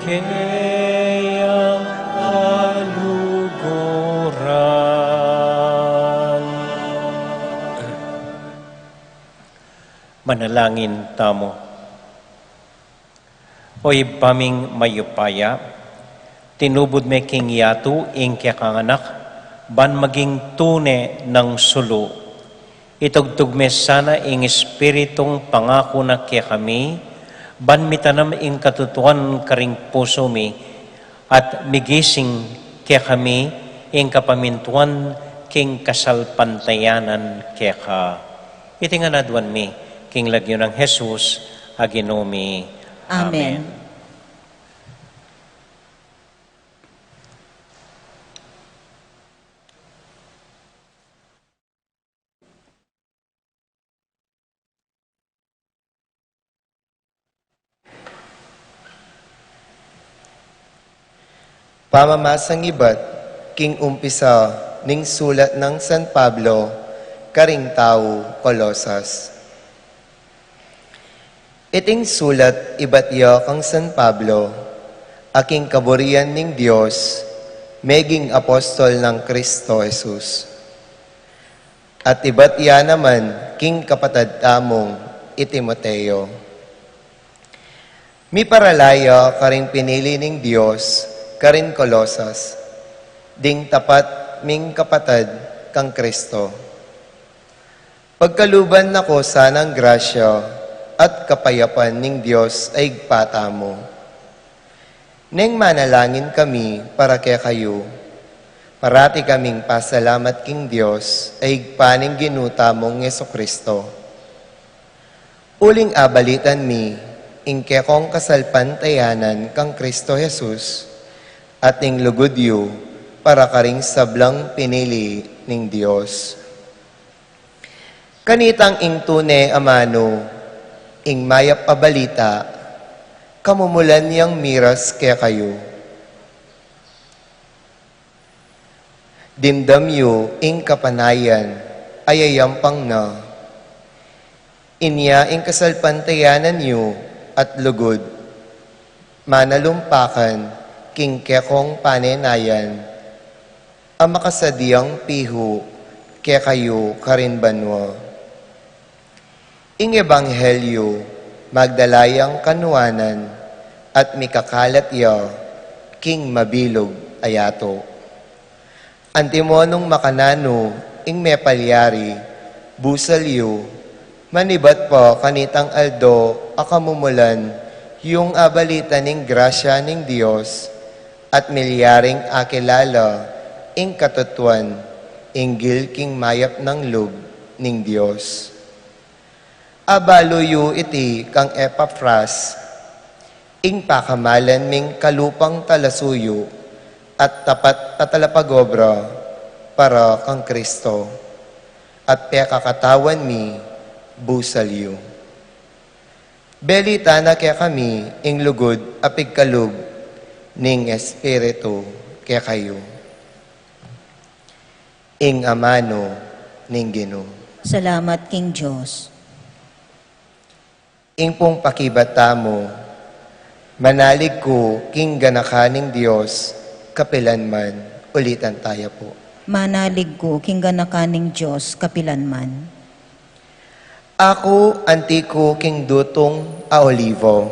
kayang kaluguran. Manalangin tamo. Oy paming mayupaya, tinubod me king yatu ing kakanganak, ban maging tune ng sulo. Itugtug me sana ing espiritong pangako na kaya kami, ban mitanam ing katutuan karing puso mi, at migising kaya kami ing kapamintuan king kasalpantayanan kaya ka. Itinganadwan mi, king lagyo ng Jesus, aginomi. Amen. Pamamasang iba't king umpisa ning sulat ng San Pablo, karing tao, Colosas. Iting sulat iba't ya kang San Pablo, aking kaburian ning Diyos, meging apostol ng Kristo Jesus. At iba't ya naman king kapatad tamong Timoteo. Mi paralaya karing pinili ning Diyos, karin Colosas, ding tapat ming kapatad kang Kristo. Pagkaluban nako sanang grasya at kapayapan ning Diyos ay igpata mo. Neng manalangin kami para kaya kayo, parati kaming pasalamat king Diyos ay igpaning ginuta mong Yesukristo. Uling abalitan mi, ing kekong kasalpantayanan kang Kristo Jesus, at ing lugudyo para karing sablang pinili ning Diyos. Kanitang ing tune amano, ing mayap pabalita, kamumulan niyang miras kaya kayo. Dimdam yu ing kapanayan, ayayampang na. Inya ing kasalpantayanan yu at lugod, manalumpakan, king kekong panenayan, ang makasadiyang pihu, kaya kayo karinbanwa. Ing ebanghelyo, magdalayang kanuanan, at mikakalat ya, king mabilog ayato. Antimonong makanano, ing mepalyari, busalyo, manibat pa kanitang aldo, akamumulan, yung abalita ning grasya ning Diyos, at milyaring akilala, ing katutuan, inggil king mayap ng lub ning Diyos. Abaluyo iti kang Epafras, ing pakamalan ming kalupang talasuyo, at tapat tatalapagobra para kang Kristo, at pekakatawan mi busalyo. Belita na kaya kami, ing lugod apigkalub, ning Espiritu kaya kayo. Ing amano ning Ginoo. Salamat king Diyos. Ing pong pakibata mo, manalig ko king ganakaning Diyos, kapilan man, ulitan tayo po. Manalig ko king ganakaning Diyos kapilanman. Ako antiko king dutong a olivo,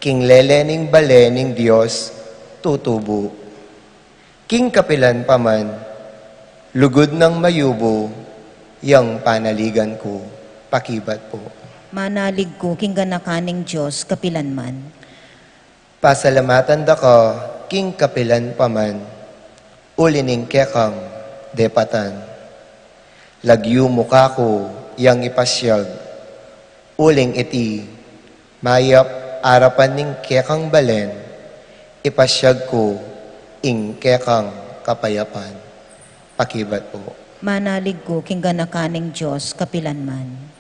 king lelening balening Diyos tutubo. King kapilan paman, lugod ng mayubo, yang panaligan ko, pakibat po. Manalig ko king ganakaning Diyos kapilanman. Pasalamatan da ka, king kapilan paman, ulining kekang depatan. Lagyu mukha ko, yang ipasyag, uling iti, mayap arapan ning kekang balen, ipasyag ko, ing kekang kapayapan. Pakibat po. Manalig ko king ganakaning Diyos kapilanman.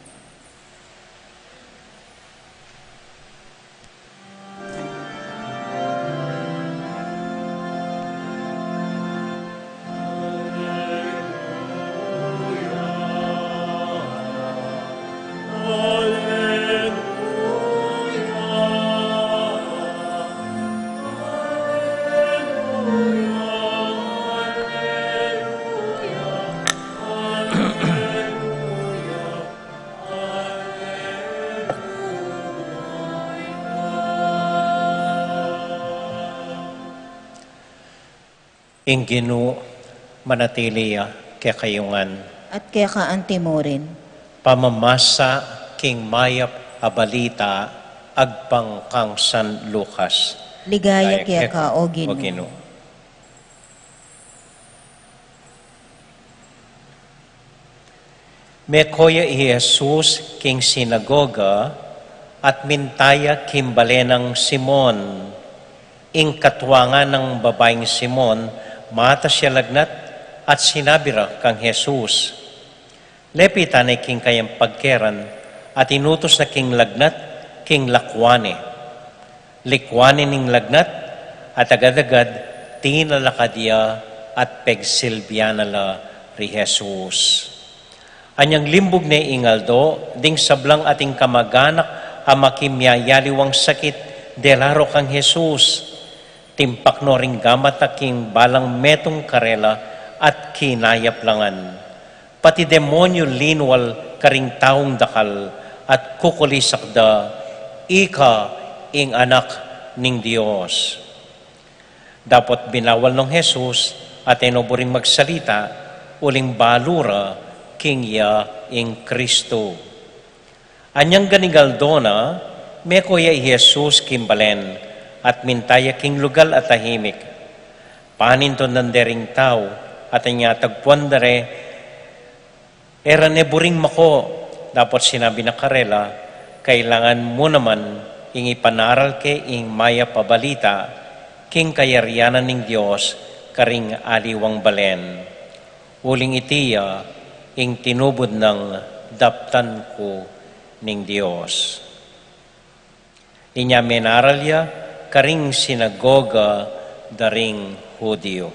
Inginu manatili kaya kayungan, At kaya ka antimorin, pamamasa king mayap abalita agpang kang San Lucas. ligaya kaya ka o Ginoo. Ginoo. Mekoya i Jesus king sinagoga at mintaya kimbalenang Simon. Ing katwangan ng babaeng Simon, mata siya lagnat at sinabira kang Jesus. Lepitan ay king kayang pagkeran at inutos na king lagnat, king lakwane. Likwane ning lagnat at agad-agad tinalakadya at pegsilbiana la ri Jesus. Anyang limbog na ingaldo, ding sablang ating kamaganak amakimyayaliwang sakit, delaro kang Jesus. Timpak no ring gamat aking balang metong karela at kinayap langan. Pati demonyo linwal karing taong dakal at kukulisak da, ika ing anak ning Diyos. Dapat binawal ng Jesus at enoburing magsalita, uling balura, king ya ing Kristo. Anyang ganigaldona, mekoya i Jesus kimbalen, at mintaya king lugal at tahimik. Paninton ng dering tao, at anya tagpuan dare, era ne buring mako, dapat sinabi na karela, kailangan mo naman ing ipanaral ke ing maya pabalita, king kayarianan ning Diyos, karing aliwang balen. Uling itiya, ing tinubod ng daptan ko ning Diyos. Inya menaralya, karing sinagoga daring Hudyo.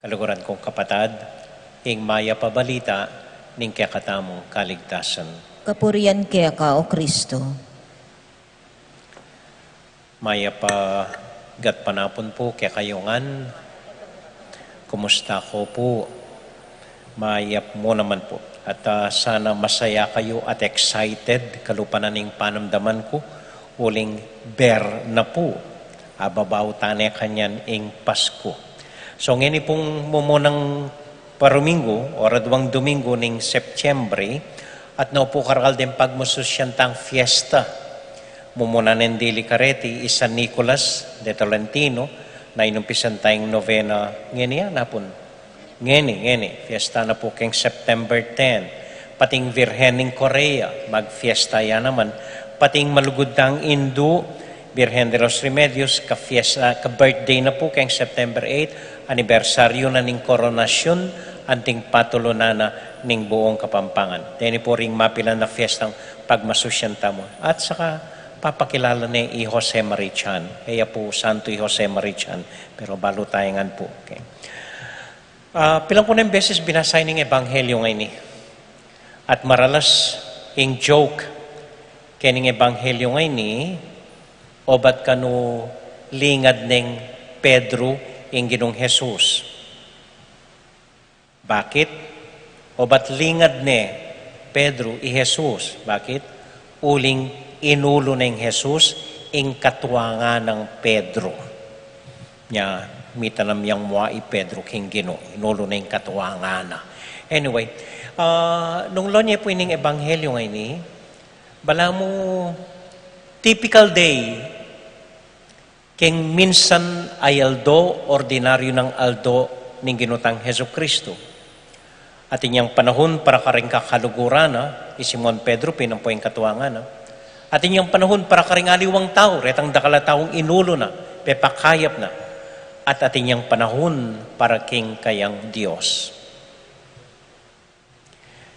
Kaluguran kong kapatad, ing maya pabalita, ning kakatamong kaligtasan. Kapurian kaya ka o Kristo. Maya pa gat panapon po kaya kayungan. Kumusta ko po? Mayap mo naman po. At sana masaya kayo at excited kalupananing panamdaman ko. Uling ber na po. Ababaw tane kanyan ing Pasko. So ngayon pong mumunang parumingo o radwang Domingo ning Septyembre at naupo karal din pagmususyantang fiesta. Mumuna nendili kareti San Nicolas de Tolentino na inumpisan tayong novena ngayon napon. Ngeni, fiesta na po keng September 10. Pating Virhening Korea, mag-fiesta yan naman. Pating malugudang Indo, Virgen de los Remedios, ka-birthday na po keng September 8, anibersaryo na ning koronasyon, anting patulo na ning buong Kapampangan. Deni po ring mapilan na fiestang pagmasusyanta mo. At saka, papakilala ni Jose Marichan. Kaya po, Santo Jose Marichan. Pero balo tayangan po. Okay. Pilang po ng beses binasay ng Ebanghelyo ngayon at maralas ing joke kening Ebanghelyo ngayon o ba't kano lingad ning Pedro ing Ginong Jesus. Bakit? O ba't lingad ni Pedro i Jesus? Bakit? Uling inulo ng Jesus ing katuwangan ng Pedro. Nya, mitanam yang mua i Pedro king Gino. Inulo na ing katuwangan na. Anyway, nung lonye po ining ebanghelyo ngayon ni, bala mo typical day king minsan ay aldo, ordinaryo ng aldo ning ginutang Heso Kristo. At inyang panahon para karing kakaluguran ni Simon Pedro, pinampo yung katuwangan. At inyang panahon para karing aliwang tao, retang dakala taong inulo na, pepakayap na. At inyang panahon para king kayang Diyos.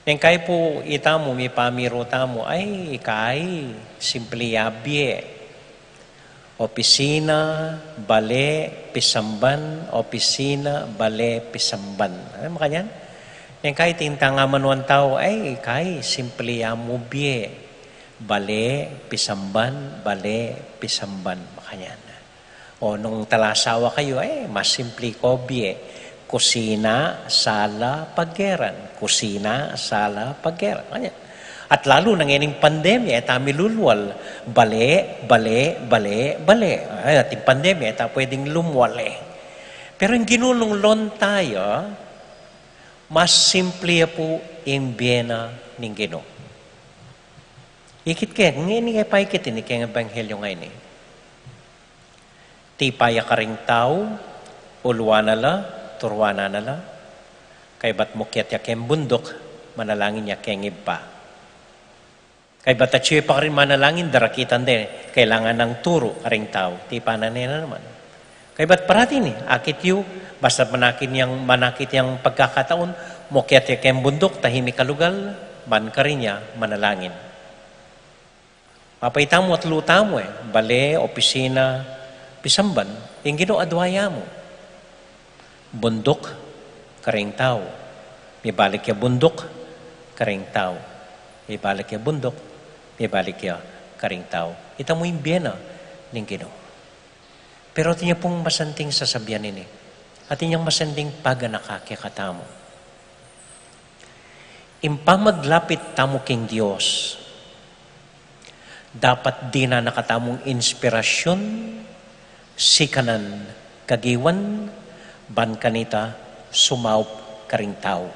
Yang kay po itamo, may pamiro tamo, ay kay simple yabye. Opisina, bale, pisamban, opisina, bale, pisamban. Ano makanyan? Yang kay tintangaman wan tao, ay kay simple yamubye. Bale, pisamban, bale, pisamban. Makanyan. O nung talasawa kayo, mas simple ko bye. Kusina, sala, paggeran. Kusina, sala, paggeran. Makanyan. At lalo nang ining pandemya, tami lulwal. Bale, bale, bale, bale. Ay, ating pandemya, pwedeng lumwale. Pero yung ginulunglon tayo, mas simple po yung biyena ng Ginoo. Ikit kaya, ngayon nga paikit ini kaya ng ebanghelyo ngayon. Tipaya ka ring tao, ulwana la, turwana na la, kay ba't mukyat ya kayang bundok, manalangin ya kayang iba. Kay ba't atsuyo pa rin manalangin, darakitan din, kailangan ng turo ka ring tao, tipana na naman. Kay ba't parati ni, akit yu, basta manakit yang pagkakataon, mukyat ya kayang bundok, tahimik kalugal, man ka rin niya, manalangin. Papayta mo at luta mo bale, opisina, pisamban, yung ginoadwaya mo. Bundok, karing tao. May balik ya bundok, karing tao. May balik ya bundok, may balik ya karing tao. Ita mo yung biyena ng Ginoo. Pero ito niya pong masanting sasabihan ini. At inyang masanting paganakakikatamo. Impamaglapit tamo king Diyos. Dapat di na nakatamong inspirasyon, sikanan, kagiwan, ban kanita, sumaup karing tao.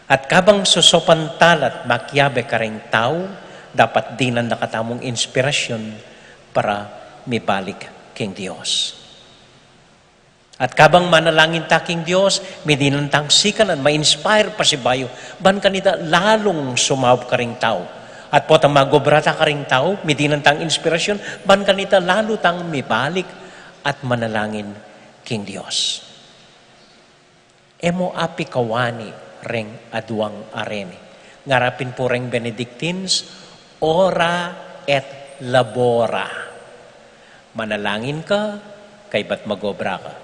At kabang susopan talat, makyabe karing tao, dapat di na nakatamong inspirasyon para mibalik king Diyos. At kabang manalangin ta king Diyos, may dinantang sikanan, ma-inspire pa si bayo, ban kanita lalong sumaup karing tao. At po tang magobrata ka ring tao, may dinantang inspirasyon, ban kanita lalo tang mibalik at manalangin king Diyos. Emo api kawani reng aduang arene. Ngarapin po reng Benedictines, ora et labora. Manalangin ka, kay ba't magobra ka?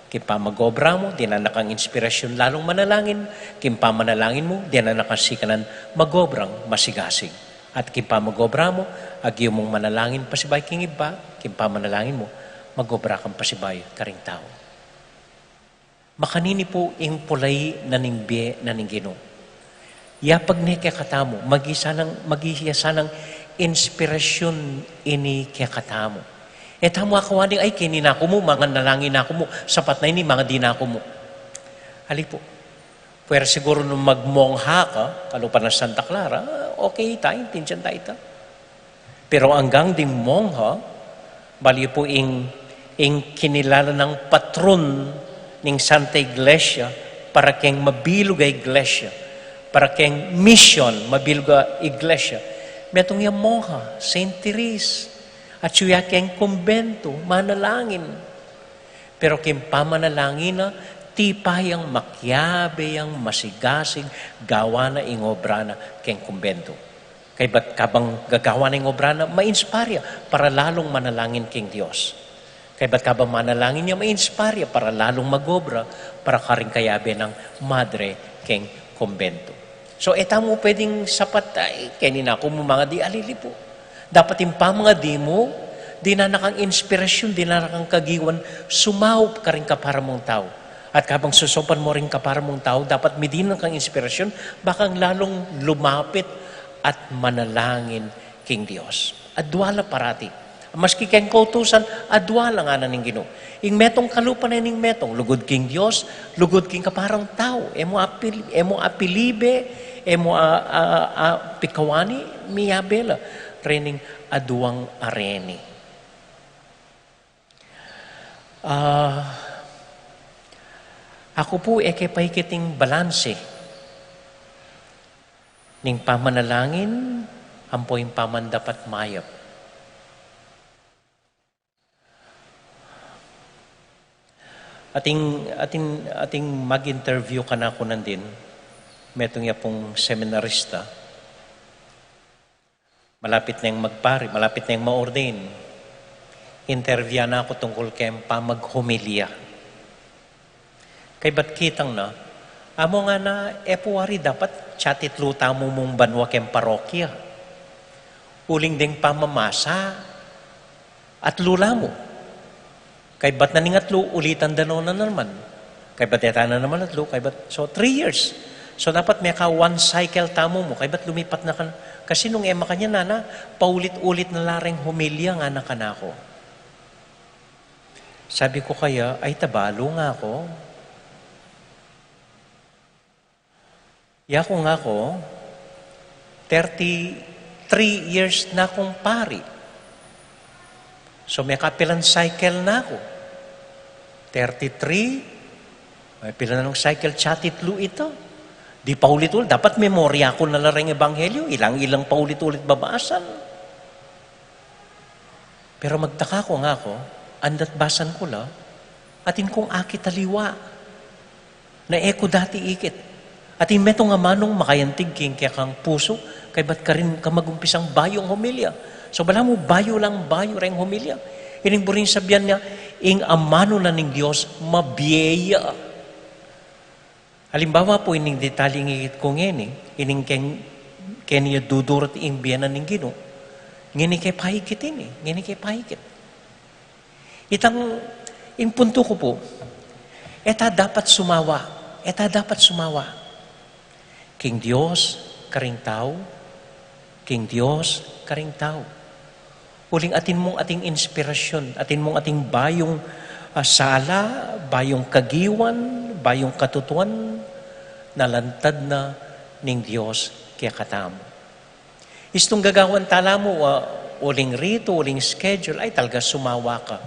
Kimpa magobra mo, di na nakang inspirasyon lalong manalangin. Kimpa manalangin mo, di na nakasikanan magobrang masigasig. At kimpa magobra mo, agyo mong manalangin pasibay king iba, kimpa manalangin mo, magobra kang pasibay karing tao. Makanini po ing pulay na ning biye na ning Ginoo. Yapag ni katamo, magisa ng inspirasyon ini kaya katamo. Tamo akawaning ay kinina ko mo, mga nalangin ako mo, sapat na ini, mga dinako mo. Hali po. Pero siguro nung magmongha ka, kalupan ng Santa Clara, okay tayo, tinsyan tayo. Pero hanggang ding mongha, bali po ing kinilala ng patron ng Santa Iglesia para keng mabilog a Iglesia, para keng mission mabilog a Iglesia. Metong yung mongha, Saint Therese, at suya keng kumbento, manalangin. Pero keng pamanalangin na, tipayang makyabe yang masigasig gawa na ingobra na keng kumbento. Kay ba't kabang gagawa na ingobra na ma-inspire para lalong manalangin king Diyos. Kay ba't kabang manalangin niya ma-inspire para lalong magobra para karing kayabe ng madre keng kumbento. So eta mo pwedeng sapat ay kanina ko mo mga di alili po. Dapat yung pa mga di mo di na nakang inspirasyon, di na nakang kagiwan, sumaup ka rin kapara mong tao. At kapag susopan mo rin kapara mong tao, dapat midin kang inspirasyon, bakang lalong lumapit at manalangin king Dios. Adwala parati. Maski kayong kautusan, adwala nga na ning Ginoo. Ing metong kalupan na ning metong, lugod king Dios, lugod king kaparang tao. Emo apilibe, emo pikawani, miyabela. Rening aduang areni. Ako po pahikiting balanse ning pamanalangin, ampo yung pamandapat mayap. Ating mag-interview ka na ako nandin, metong ya pong seminarista, malapit na yung magpari, malapit na yung ma-ordain. Interview na ako tungkol kayong pamag-humilya. Kay ba't kitang na, amo nga na, epuwari dapat chatit luta mo mong banwa kayong parokya. Uling ding pamamasa at lula mo. Kay ba't naningatlo, ulitan dano na naman. Kay ba't yata na naman atlo, kay ba't, so 3 years. So dapat may ka one cycle tamo mo, kay ba't lumipat na kan. Kasi nung ema kanya nana, paulit-ulit na laring humilya nga na kanako. Sabi ko kaya, ay tabalo nga ako. Yako nga ako, 33 years na akong pari. So may kapilang cycle na ako. 33, may pila na ng cycle chatitlo ito. Di paulit-ulit. Dapat memorya ko na larang ebanghelyo. Ilang-ilang paulit-ulit babaasan. Pero magtaka ko nga ako, andat basan ko la, atin kong akit taliwa. Na eko dati ikit. Atin meto nga manong makayantig king kaya kang puso, kay ba't ka rin ka magumpisang bayong humilya. So bala mo, bayo rin humilya. Ining buring sabihan niya, ing amano na ning Diyos, mabiyaya. Halimbawa po, ining detaling ikit ko ngeni, ining kenya dudurot ing biyanan ning Ginoo. Ngeni kay pahikit ini, ngeni kay pahikit. Ing punto ko po, eta dapat sumawa. King Diyos, karing tao, King Diyos, karing tao. Uling atin mong ating inspirasyon, atin mong ating bayong sala, bayong kagiwan, bayong katutuan, nalantad na ning Diyos kaya katamo. Istong gagawan tala mo, uling rito, uling schedule, ay talaga sumawa ka.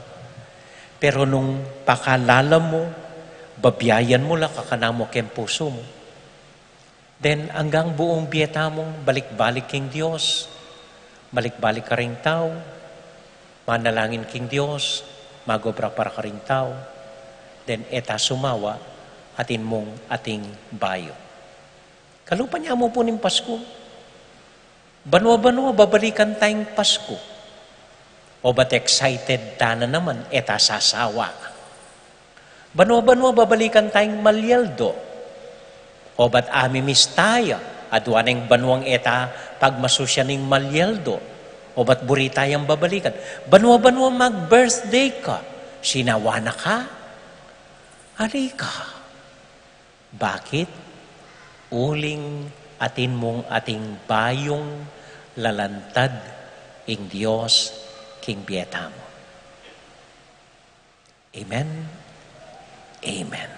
Pero nung pakalala mo, babiyayan mo lang kakanamo kem puso mo. Then hanggang buong biyeta mong balik-balik king Diyos, balik-balik ka ring tao, manalangin king Diyos, magobra para ka ring tao, then eta sumawa, atin mong ating bayo. Kalupan niya mo po ng Pasko. Banwa-banwa, babalikan tayong Pasko. O ba't excited ta na naman, eta sasawa. Banwa-banwa, babalikan tayong Malyaldo. O ba't amimiss tayo, adwa ng banwang eta, pagmasusya ng Malyaldo. O ba't burita yung babalikan. Banwa-banwa, mag-birthday ka. Sinawa na ka? Halika. Bakit? Uling atin mong ating bayong lalantad ing Diyos king biyeta mo. Amen? Amen.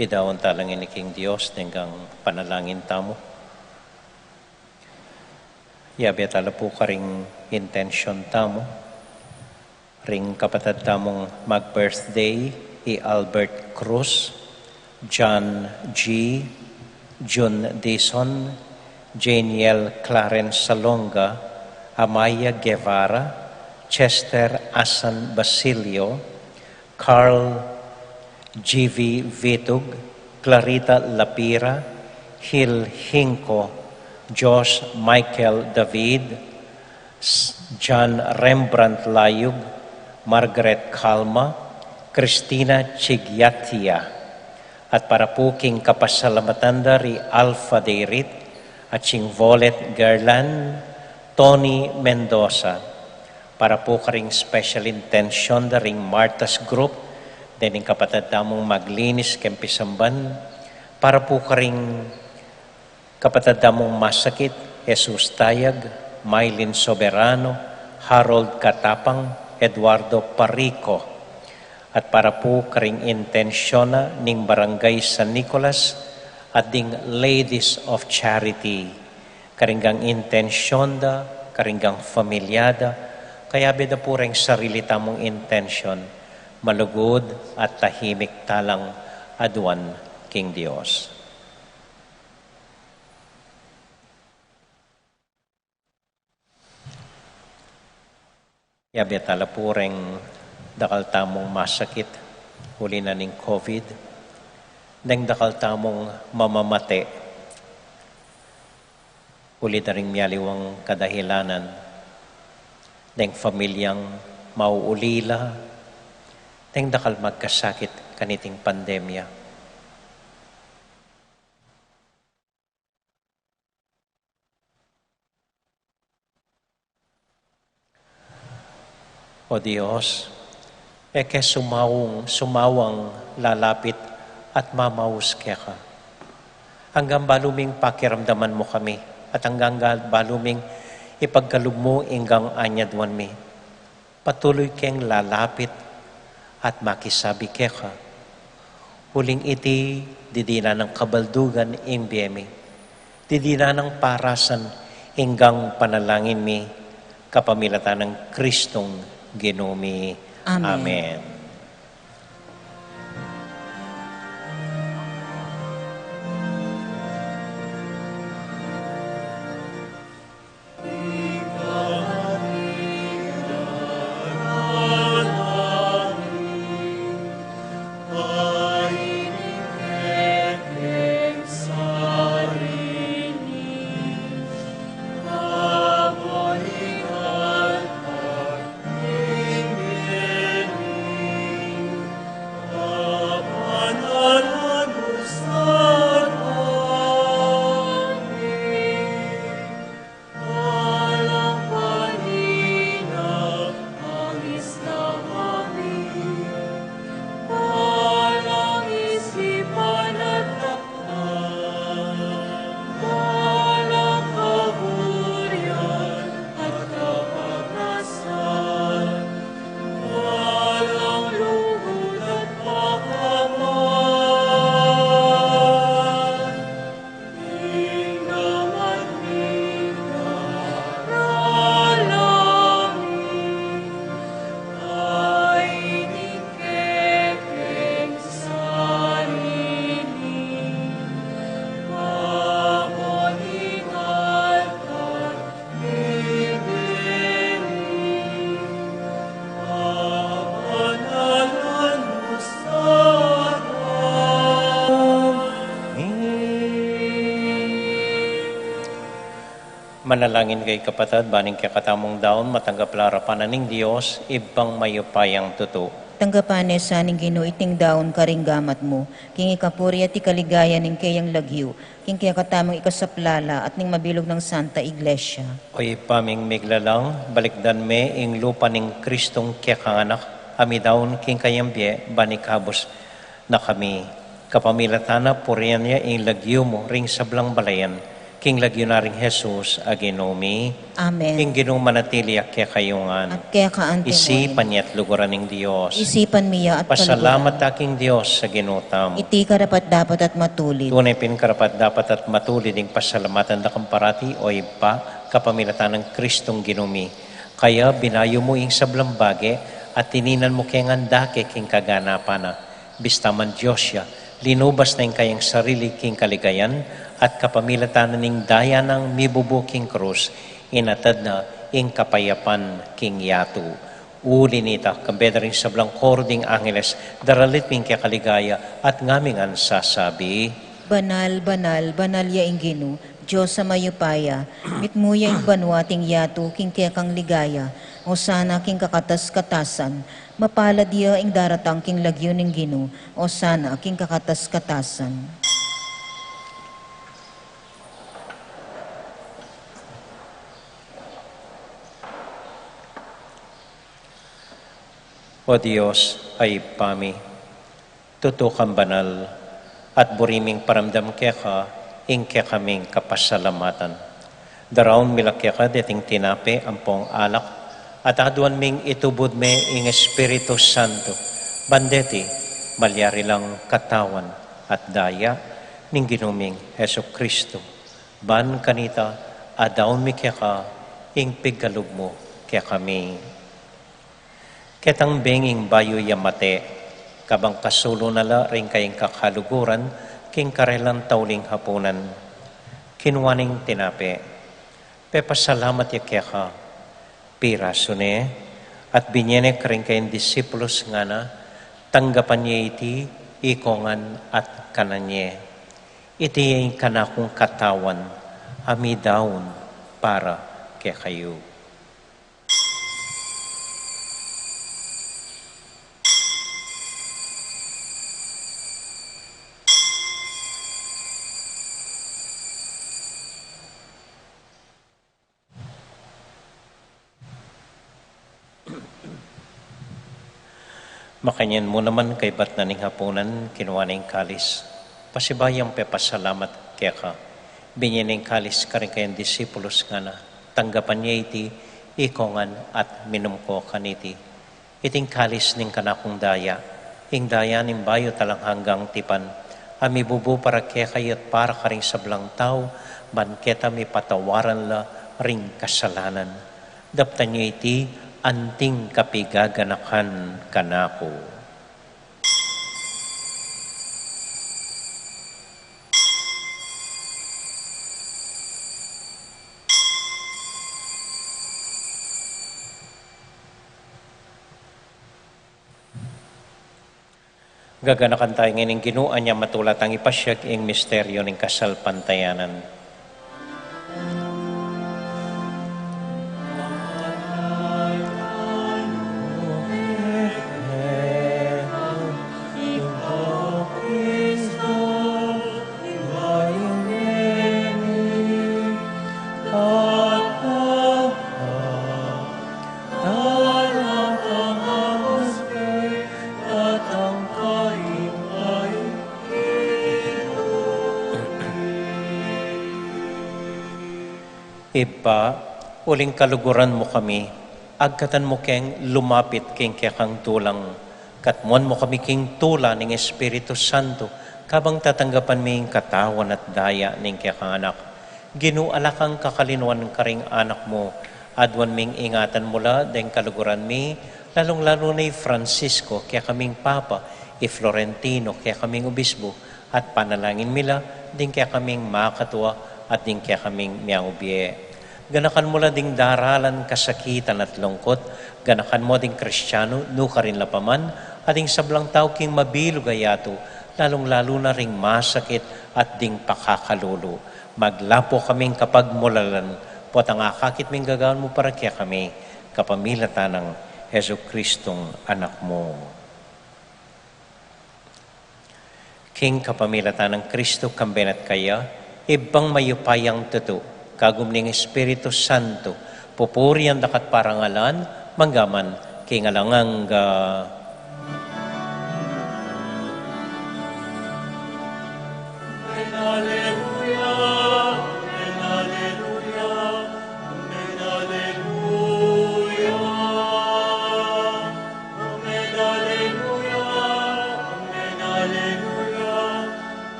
Idawon talangin ni King Dios nenggang panalangin tamo. Yabe tala po ka ring intention tamo. Ring kapatid tamong mag-birthday i Albert Cruz, John G., June Dison, Janiel Clarence Salonga, Amaya Guevara, Chester Asan Basilio, Carl G.V. Vitug, Clarita Lapira, Hil Hinco, Josh Michael David, John Rembrandt Layug, Margaret Calma, Christina Chigyatia, at para po king kapasalamatan dari Alpha Deirit, at sing Volet Gerland, Tony Mendoza, para po karing special intention daring Martha's Group, dening kapatid damong maglinis kempisamban, para po karing kapatid damong masakit, Jesus Tayag, Mylene Soberano, Harold Katapang, Eduardo Parico, at para po karing intensyona ning Barangay San Nicolas at ding Ladies of Charity, karinggang intensyonda, karinggang familyada, kaya beda po rin sarili tamong intensyon, malugod at tahimik talang aduan king Dios. Yabi tala po rin dakal tamong masakit, huli na ning COVID, nang dakal tamong mamamate, huli na rin miyaliwang kadahilanan, nang familyang mauulila, nang dakal magkasakit kaniting pandemya. O Diyos, eke sumawang lalapit at mamaus kaya ka. Hanggang baluming pakiramdaman mo kami at hanggang baluming ipagkalub mo inggang anyadwan mi. Patuloy keng lalapit at makisabi kaya ka. Huling iti, didina ng kabaldugan imbiyemi. Didina ng parasan inggang panalangin mi kapamilatan ng Kristong Ginumi. Amen. Amen. Manalangin kay kapatid, baning kay katamong daon, matanggap larapan ng Diyos, ibang mayupayang tuto. Tanggapan sa ning Ginoo iting daon karing gamat mo, king ikapuri at ikaligaya ning kayang lagyo, king kaya katamang ikasaplala at ning mabilog ng Santa Iglesia. Oy paming miglalang, balikdan me ing lupa ning Kristong kaya kanganak, ami daon king kayambye, banikabos na kami. Kapamilatana, puriyan niya ing lagyo mo, ring sablang balayan, king lagyo na ring Jesus, aginomi. Amen. King ginong manatili kaya kayungan. At kaya kaante Isipan niya at luguran ng Diyos. isipan miya at Pasalamat aking Diyos sa ginutam. iti karapat dapat at matulid. Tunay pinkarapat dapat at matulid ng pasalamatan na kamparati o iba kapamilatan ng Kristong ginumi. Kaya binayo mo ing sablambage at tininan mo kayang andake king kaganapan na. Bistaman Diyos siya, linubas na ing kayang sarili king kaligayan at kapamilatan ning daya ng mibubuking krus, inatad na ing kapayapan king yatu. Uli nita, kambeda rin sa blang kording angeles, daralit ming kaya kaligaya at ngaming ang sasabi. Banal, banal, banal ya inginu, Diyos sa mayupaya, mitmuya ing banwating yato king kekang ligaya, o sana king kakatas-katasan, mapalad ya ing daratang king lagyo ning ginu, o sana king kakatas-katasan. O Diyos ay pami, tutukang banal, at buriming paramdam kaya ka, ing kaya kaming kapasalamatan. Daraon milak kaya ka, deting tinape ang pong alak, at aduan ming itubod me ing Espiritu Santo, bandeti, malyari lang katawan at daya, ning ginuming Heso Kristo. Ban kanita, adaon mi kaya ka, ing piggalog mo kaya kami. Ketang benging bayo yamate, kabang kasulo nala rin kayong kakaluguran, king karelang tauling hapunan, kinuwaning tinape. Pepasalamat ya kaya ka, piraso ne, at binyene rin kayong disipulos nga na, tanggapan niya iti, ikongan at kananye. Iti yung kanakong katawan, hamidaon para kaya kayo. Makanyan mo naman kay bat na ning hapunan, kinuha na yung kalis. Pasibayang pepasalamat kaya ka. Binyan na yung kalis ka rin kayong disipulos nga na. Tanggapan niya iti, ikongan at minum ko kaniti. Iting kalis ning kanakong daya. Ing daya ning bayo talang hanggang tipan. Ami bubu para kaya kayat para ka rin sa blang tao. Banketa mi patawaran la ring kasalanan. Daptan niya iti, anting kapigaganakan kanako. Gaganakan tayo ngayon ginuan niya matulat ang ipasyag ing misteryo ng kasalpantayanan. Ipa, uling kaluguran mo kami, agkatan mo keng lumapit keng kekang tulang, katmuan mo kami keng tula ng Espiritu Santo, kabang tatanggapan ming katawan at daya ng kekang anak. Ginualakang kakalinuan ka ring anak mo, adwan ming ingatan mula deng kaluguran mi, lalong-lalo na Francisco, kaya kaming Papa, Florentino, kaya kaming Obispo, at panalangin mila, din kaya kaming makatwa, at din kaya kaming miyangubye. Ganakan mo la ding daralan kasakitan at lungkot, ganakan mo ding Kristiyano, no ka rin lapaman, at ding sablang tao king mabilog ayato, lalong-lalo na ring masakit at ding pakakalulu. Maglapo kaming kapag mulalan, po ang akakit ming gagawin mo para kaya kami, kapamilatan ng Heso Kristong anak mo. King kapamilatan ng Kristo kambenat kaya, ibang mayupayang tuto, kagum ning Espiritu Santo, pupuri ang dakat parangalan, manggaman, kingalangang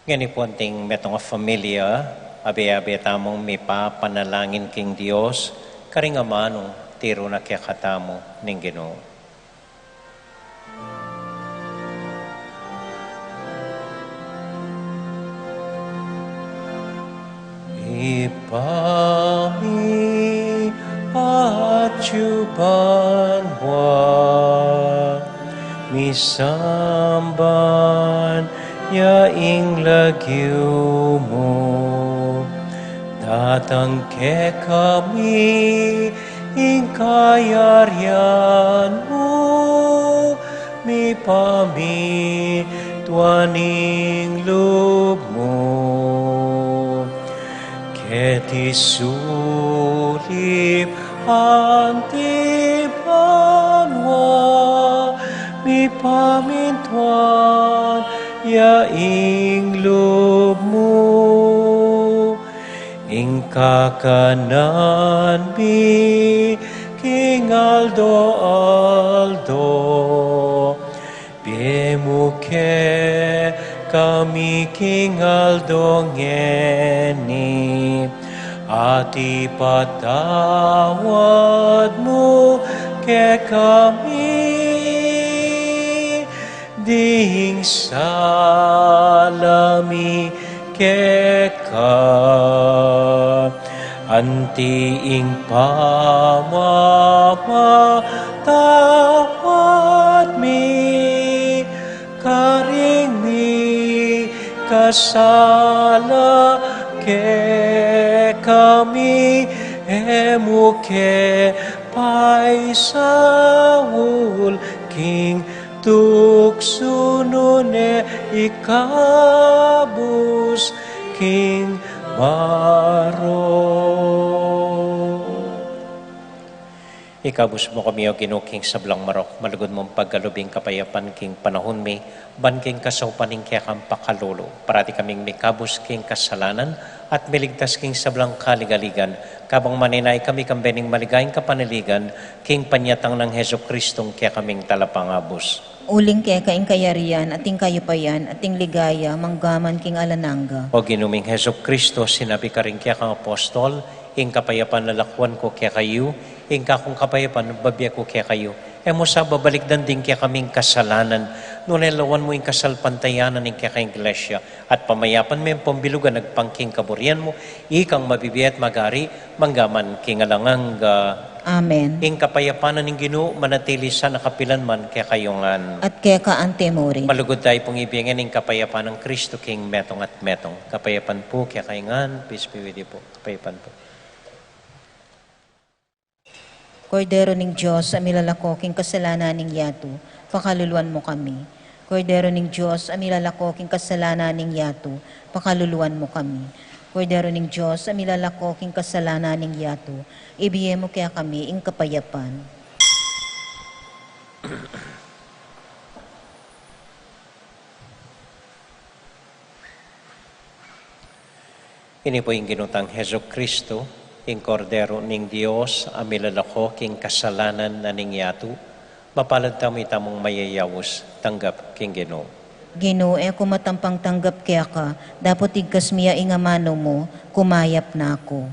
Ngani po anting metong familia, abe-abe tamong may papanalangin king Dios, karing amanong tiro na kaya katamo ning Ginoo. Pami at banwa misamban yaing lagyo mo datang ke kami ing kayaryan mo mi pami tuaning loob mo Keti sulip antibanwa mi pamintuan yaing loob mo ing kakanan mi king Aldo Bemuke kami kingal dongeni ati patawad mo ke kami ding salami ke ka antiing pamamatawad mi karing mi kasala ke kami emuke paisawul king tuksunune ikabus king maro Ikabus mo kami o ginuking sablang marok, malugod mong paggalubing kapayapan king panahon mi, ban king kasaupaning kaya kang pakalolo, parati kaming mikabus king kasalanan, at miligtas king sablang kaligaligan, kabang maninay kami kambening maligayang kapaniligan, king panyatang ng Heso Kristong kaya kaming talapangabos. Uling kaya kaing kayarian, ating kayupayan, ating ligaya, manggaman king alananga. O ginuming Heso Kristo, sinabi ka rin kaya kang apostol, ing kapayapan lalakwan ko kaya kayo, ing kakong kapayapan babya ko kaya kayo. E mo sa babalikdan din kaya kaming kasalanan, nunelawan mo ing kasalpantayanan ing kaya kayong iglesia, at pamayapan mo yung pambilugan nagpangking kaburian mo, ikang mabibiyat magari, manggaman king alanganga. Amen. Ing kapayapanan ng Ginoo manatili sa nakapilan man kaya kayongan. At kaya ka ante mo rin. Malugod tayo pong ibigin ng kapayapan ng Kristo King metong at metong. Kapayapan po kaya kayongan. Peace be with you po. Kapayapan po. Kordero ning Diyos, amilalakoking kasalanan ning yato, pakaluluan mo kami. Kordero ning Diyos, amilalakoking kasalanan ning yato, pakaluluan mo kami. Kordero ning Diyos, amilalakoking kasalanan ning yato, ibiye mo kaya kami ing kapayapan. Ini po yung ginutang Heso Kristo, ing kordero ning Dios, amilalako king kasalanan na ning yato, mapalad tamo itamong mayayawos, tanggap king Ginoo. Ginoo, kumatampang tanggap kaya ka, dapat igkas miya ing amano mo, kumayap na ako.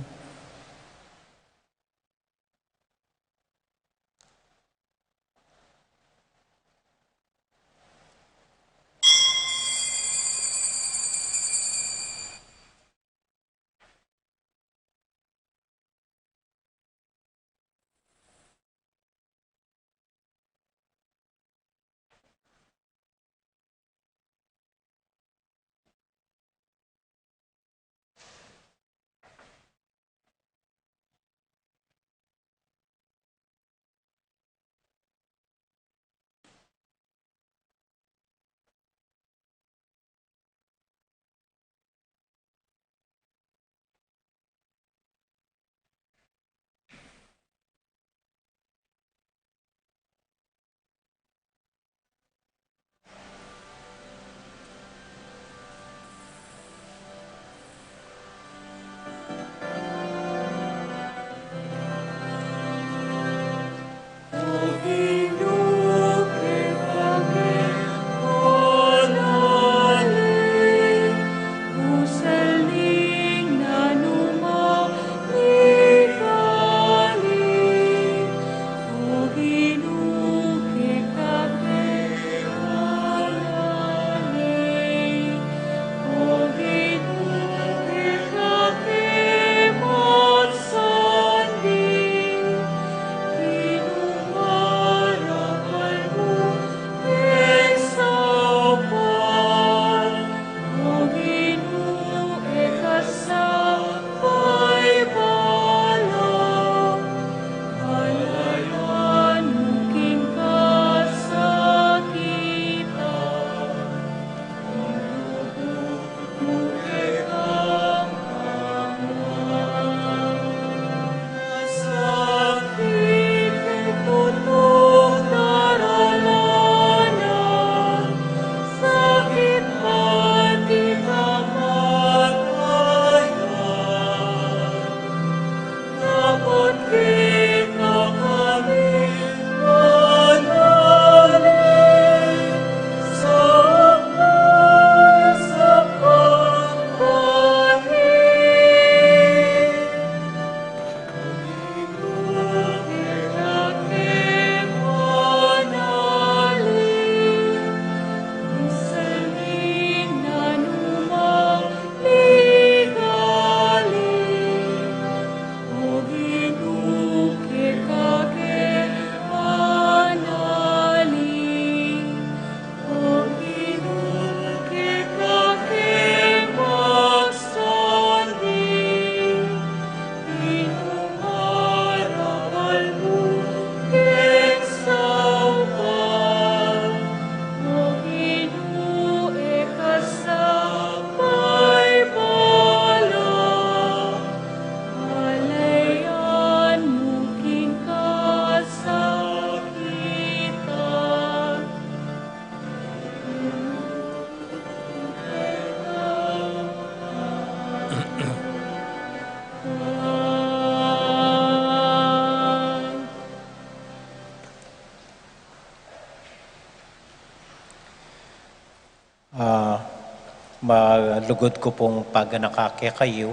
malugod ko pong paganakake kayo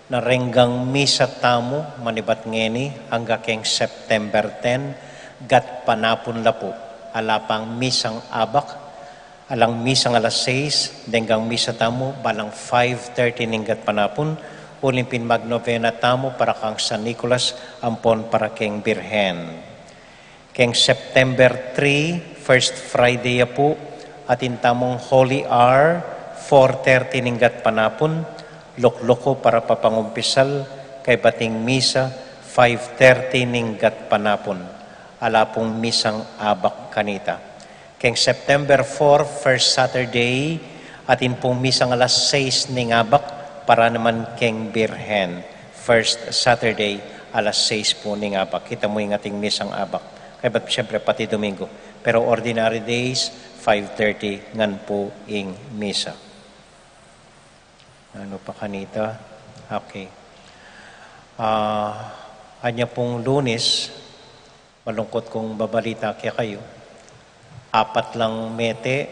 na renggang misa tamo manibat ngeni hangga keng September 10 gat panapon la po alapang misang abak alang misang alas 6 denggang misa tamo balang 5:30 ninggat panapon ulimpin magnovena tamo para kang San Nicolas ampon para keng Birhen keng September 3 first Friday po atin tamong Holy Hour 4:30 ninggat panapon lokloko para papangumpisal kay bating misa 5:30 ninggat panapon alapong misang abak kanita keng September 4 first Saturday atin pong misang alas 6 ning abak para naman keng Birhen first Saturday alas 6 po ning abak kita mo yung ating misang abak kay ba't siyempre pati Domingo pero ordinary days 5:30 ngan po ing misa. Ano pa kanita? Okay. Anya pong Lunes, malungkot kong babalita kaya kayo. 4 lang mete,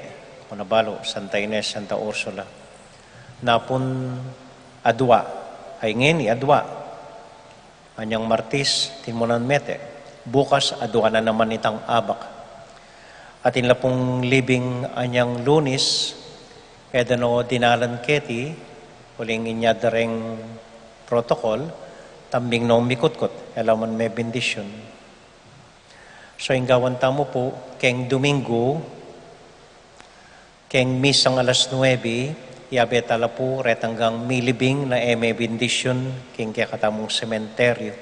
Kunabalo, Santa Ines, Santa Ursula. Napon adwa, ay ngeni adwa. Anyang Martis, Timonan mete. Bukas adwa na naman itang abak. Atin la pong libing anyang Lunes, kaya no dinalan keti, huling inya dareng protocol, tambing no mikutkot, alaman may bendisyon. So inggawan tamo po, keng Domingo, keng misang alas 9, yabe tala po retanggang milibing na may bendisyon, keng kaya katamong sementeryo.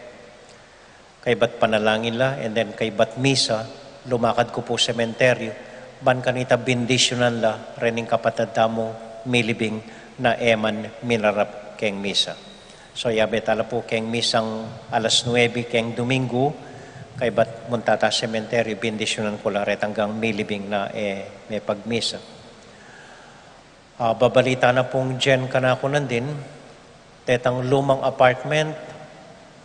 Kay bat panalangin la, and then kay bat misa, lumakad ko po sementeryo, ban kanita bendisyonan la, rening kapatid tamo milibing na eman minarap keng misa. So yabe tala po keng misang alas 9 keng Domingo, kay bat muntata sementeryo, bendisyonan ko la retanggang milibing na may pagmisa. Babalita na pong Jen kanako nandin, tetang lumang apartment,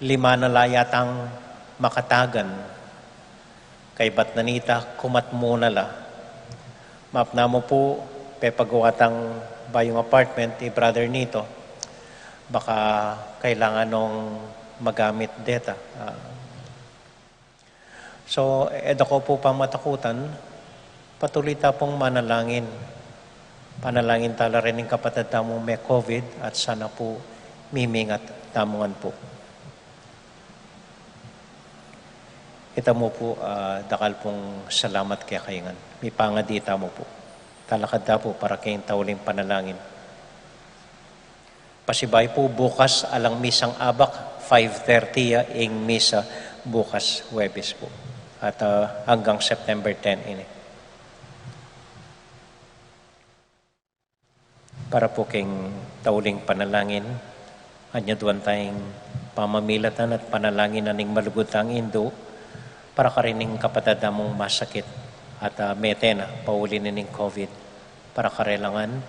5 na layatang makatagan, kay bat nanita, kumat muna la. Map na mo po, pepagawatang bayong apartment, brother nito, baka kailangan nung magamit data. So, ko po pamatakutan, patuloy ta pong manalangin. Panalangin tala rin ng kapatid tamong may COVID at sana po mimingat tamungan po. Kita mo po, dakal pong salamat kaya kayangan. May pangadita mo po. Talakad na po para kayong tauling panalangin. Pasibay po bukas alang misang abak, 5:30 ing misa bukas Huwebes po. At hanggang September 10 ini. Para po kayong tauling panalangin, anya duwan tayong pamamilatan at panalangin na ning malugutang Indo, para karining kapatid mong masakit at metena, pauli na ning COVID. Para karelangan,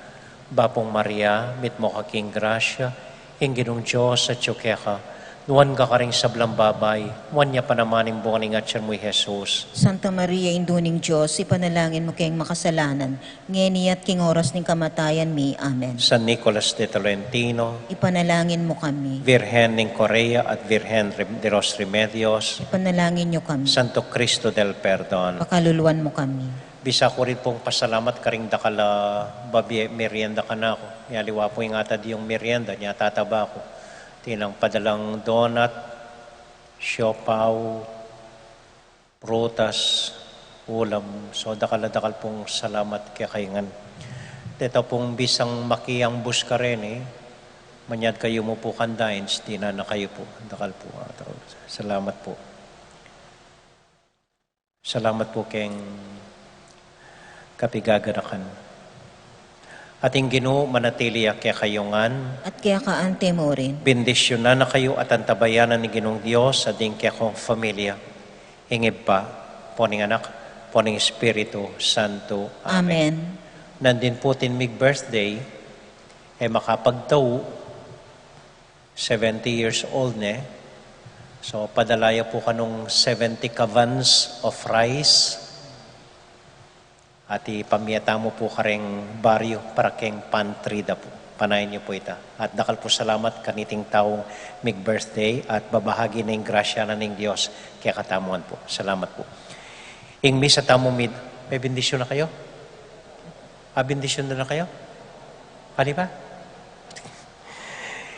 Bapong Maria, mit mo kaking grasya, Inginong Diyos at Yukeka, nuwan ka karing sablang babay, nuwan niya panamaning buwaning at siya mo'y Jesus. Santa Maria, Induning Diyos, ipanalangin mo kayong makasalanan, ngeni at king oras ng kamatayan mi. Amen. San Nicolas de Tolentino, Ipanalangin mo kami. Virgen ng Korea at Virgen de los Remedios, Ipanalangin nyo kami. Santo Cristo del Perdon. Pakaluluan mo kami. Bisa ko rin pong pasalamat karing dakala babi merienda ka na ako. Yaliwa po yung atad yung merienda, niya tataba ko. Tinang padalang donut, siopaw, prutas, ulam. So dakal pong salamat kaya kayangan. Dito pong bisang makiyang bus ka rin eh. Manyad kayo mo po kandains, di na kayo po. Dakal po. Salamat po. Salamat po kayong kapigaganakan. Ating Ginoo manatili kaya kayongan. At kaya kaante mo rin. Bendisyonan na kayo at antabayanan ni Ginoong Diyos sa ding kaya kong familia. Hingib pa, poning anak, poning Espiritu Santo. Amen. Nandin po tinmig birthday, makapagtaw, 70 years old ne. So padalaya po kanong 70 kavans of rice. At ipamiyata mo po kareng baryo para keng pantrida po. Panayin niyo po ita. At dakal po salamat kaniting taong mig-birthday at babahagi na yung grasya na ng Diyos kaya katamuan po. Salamat po. Ing misa tamo mid, may bendisyon na kayo? Bendisyon na kayo? Ano ba?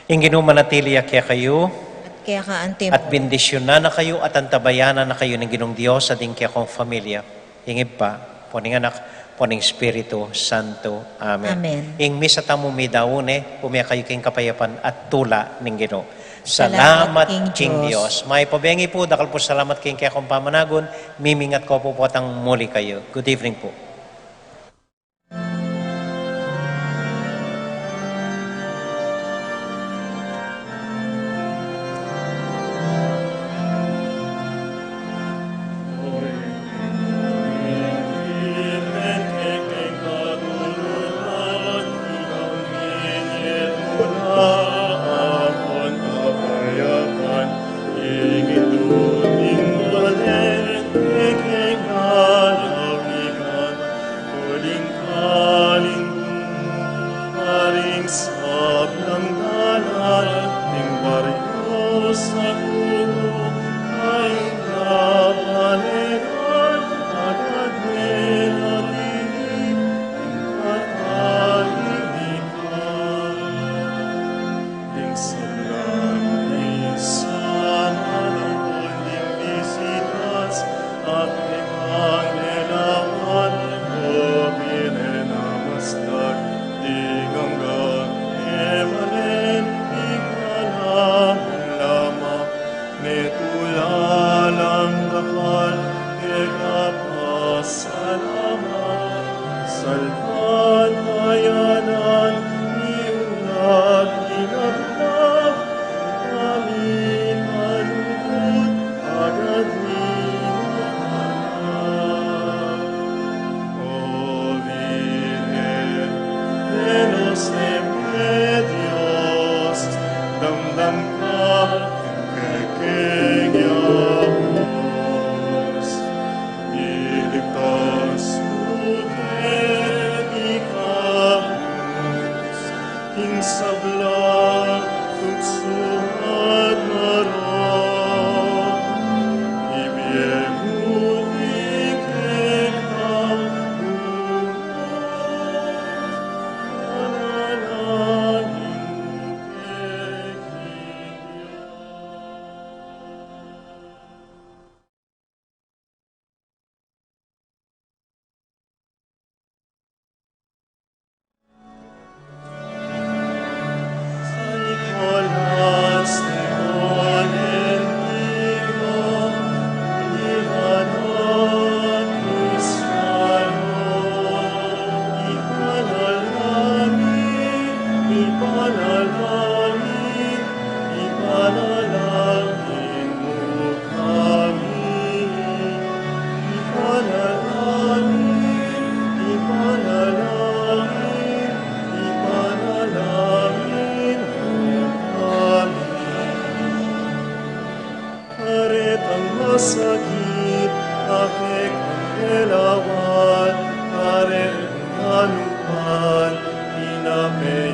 Ing ginumanatili kaya kayo, At kaya ka ante at mo, bendisyon na kayo at antabayanan na kayo ng Ginong Diyos at kaya kong familia. Ingib pa, poning anak, poning Espiritu Santo. Amen. Amen. Ing misa tamo mi daune, umiya kayo king kapayapan at tula ng Ginoo. Salamat, Salamat King King Diyos. Diyos. May pabengi po, dakal po salamat king kaya kong pamanagon, mimingat ko po potang muli kayo. Good evening po. sakit, aking kailangan, karin kanupan, inape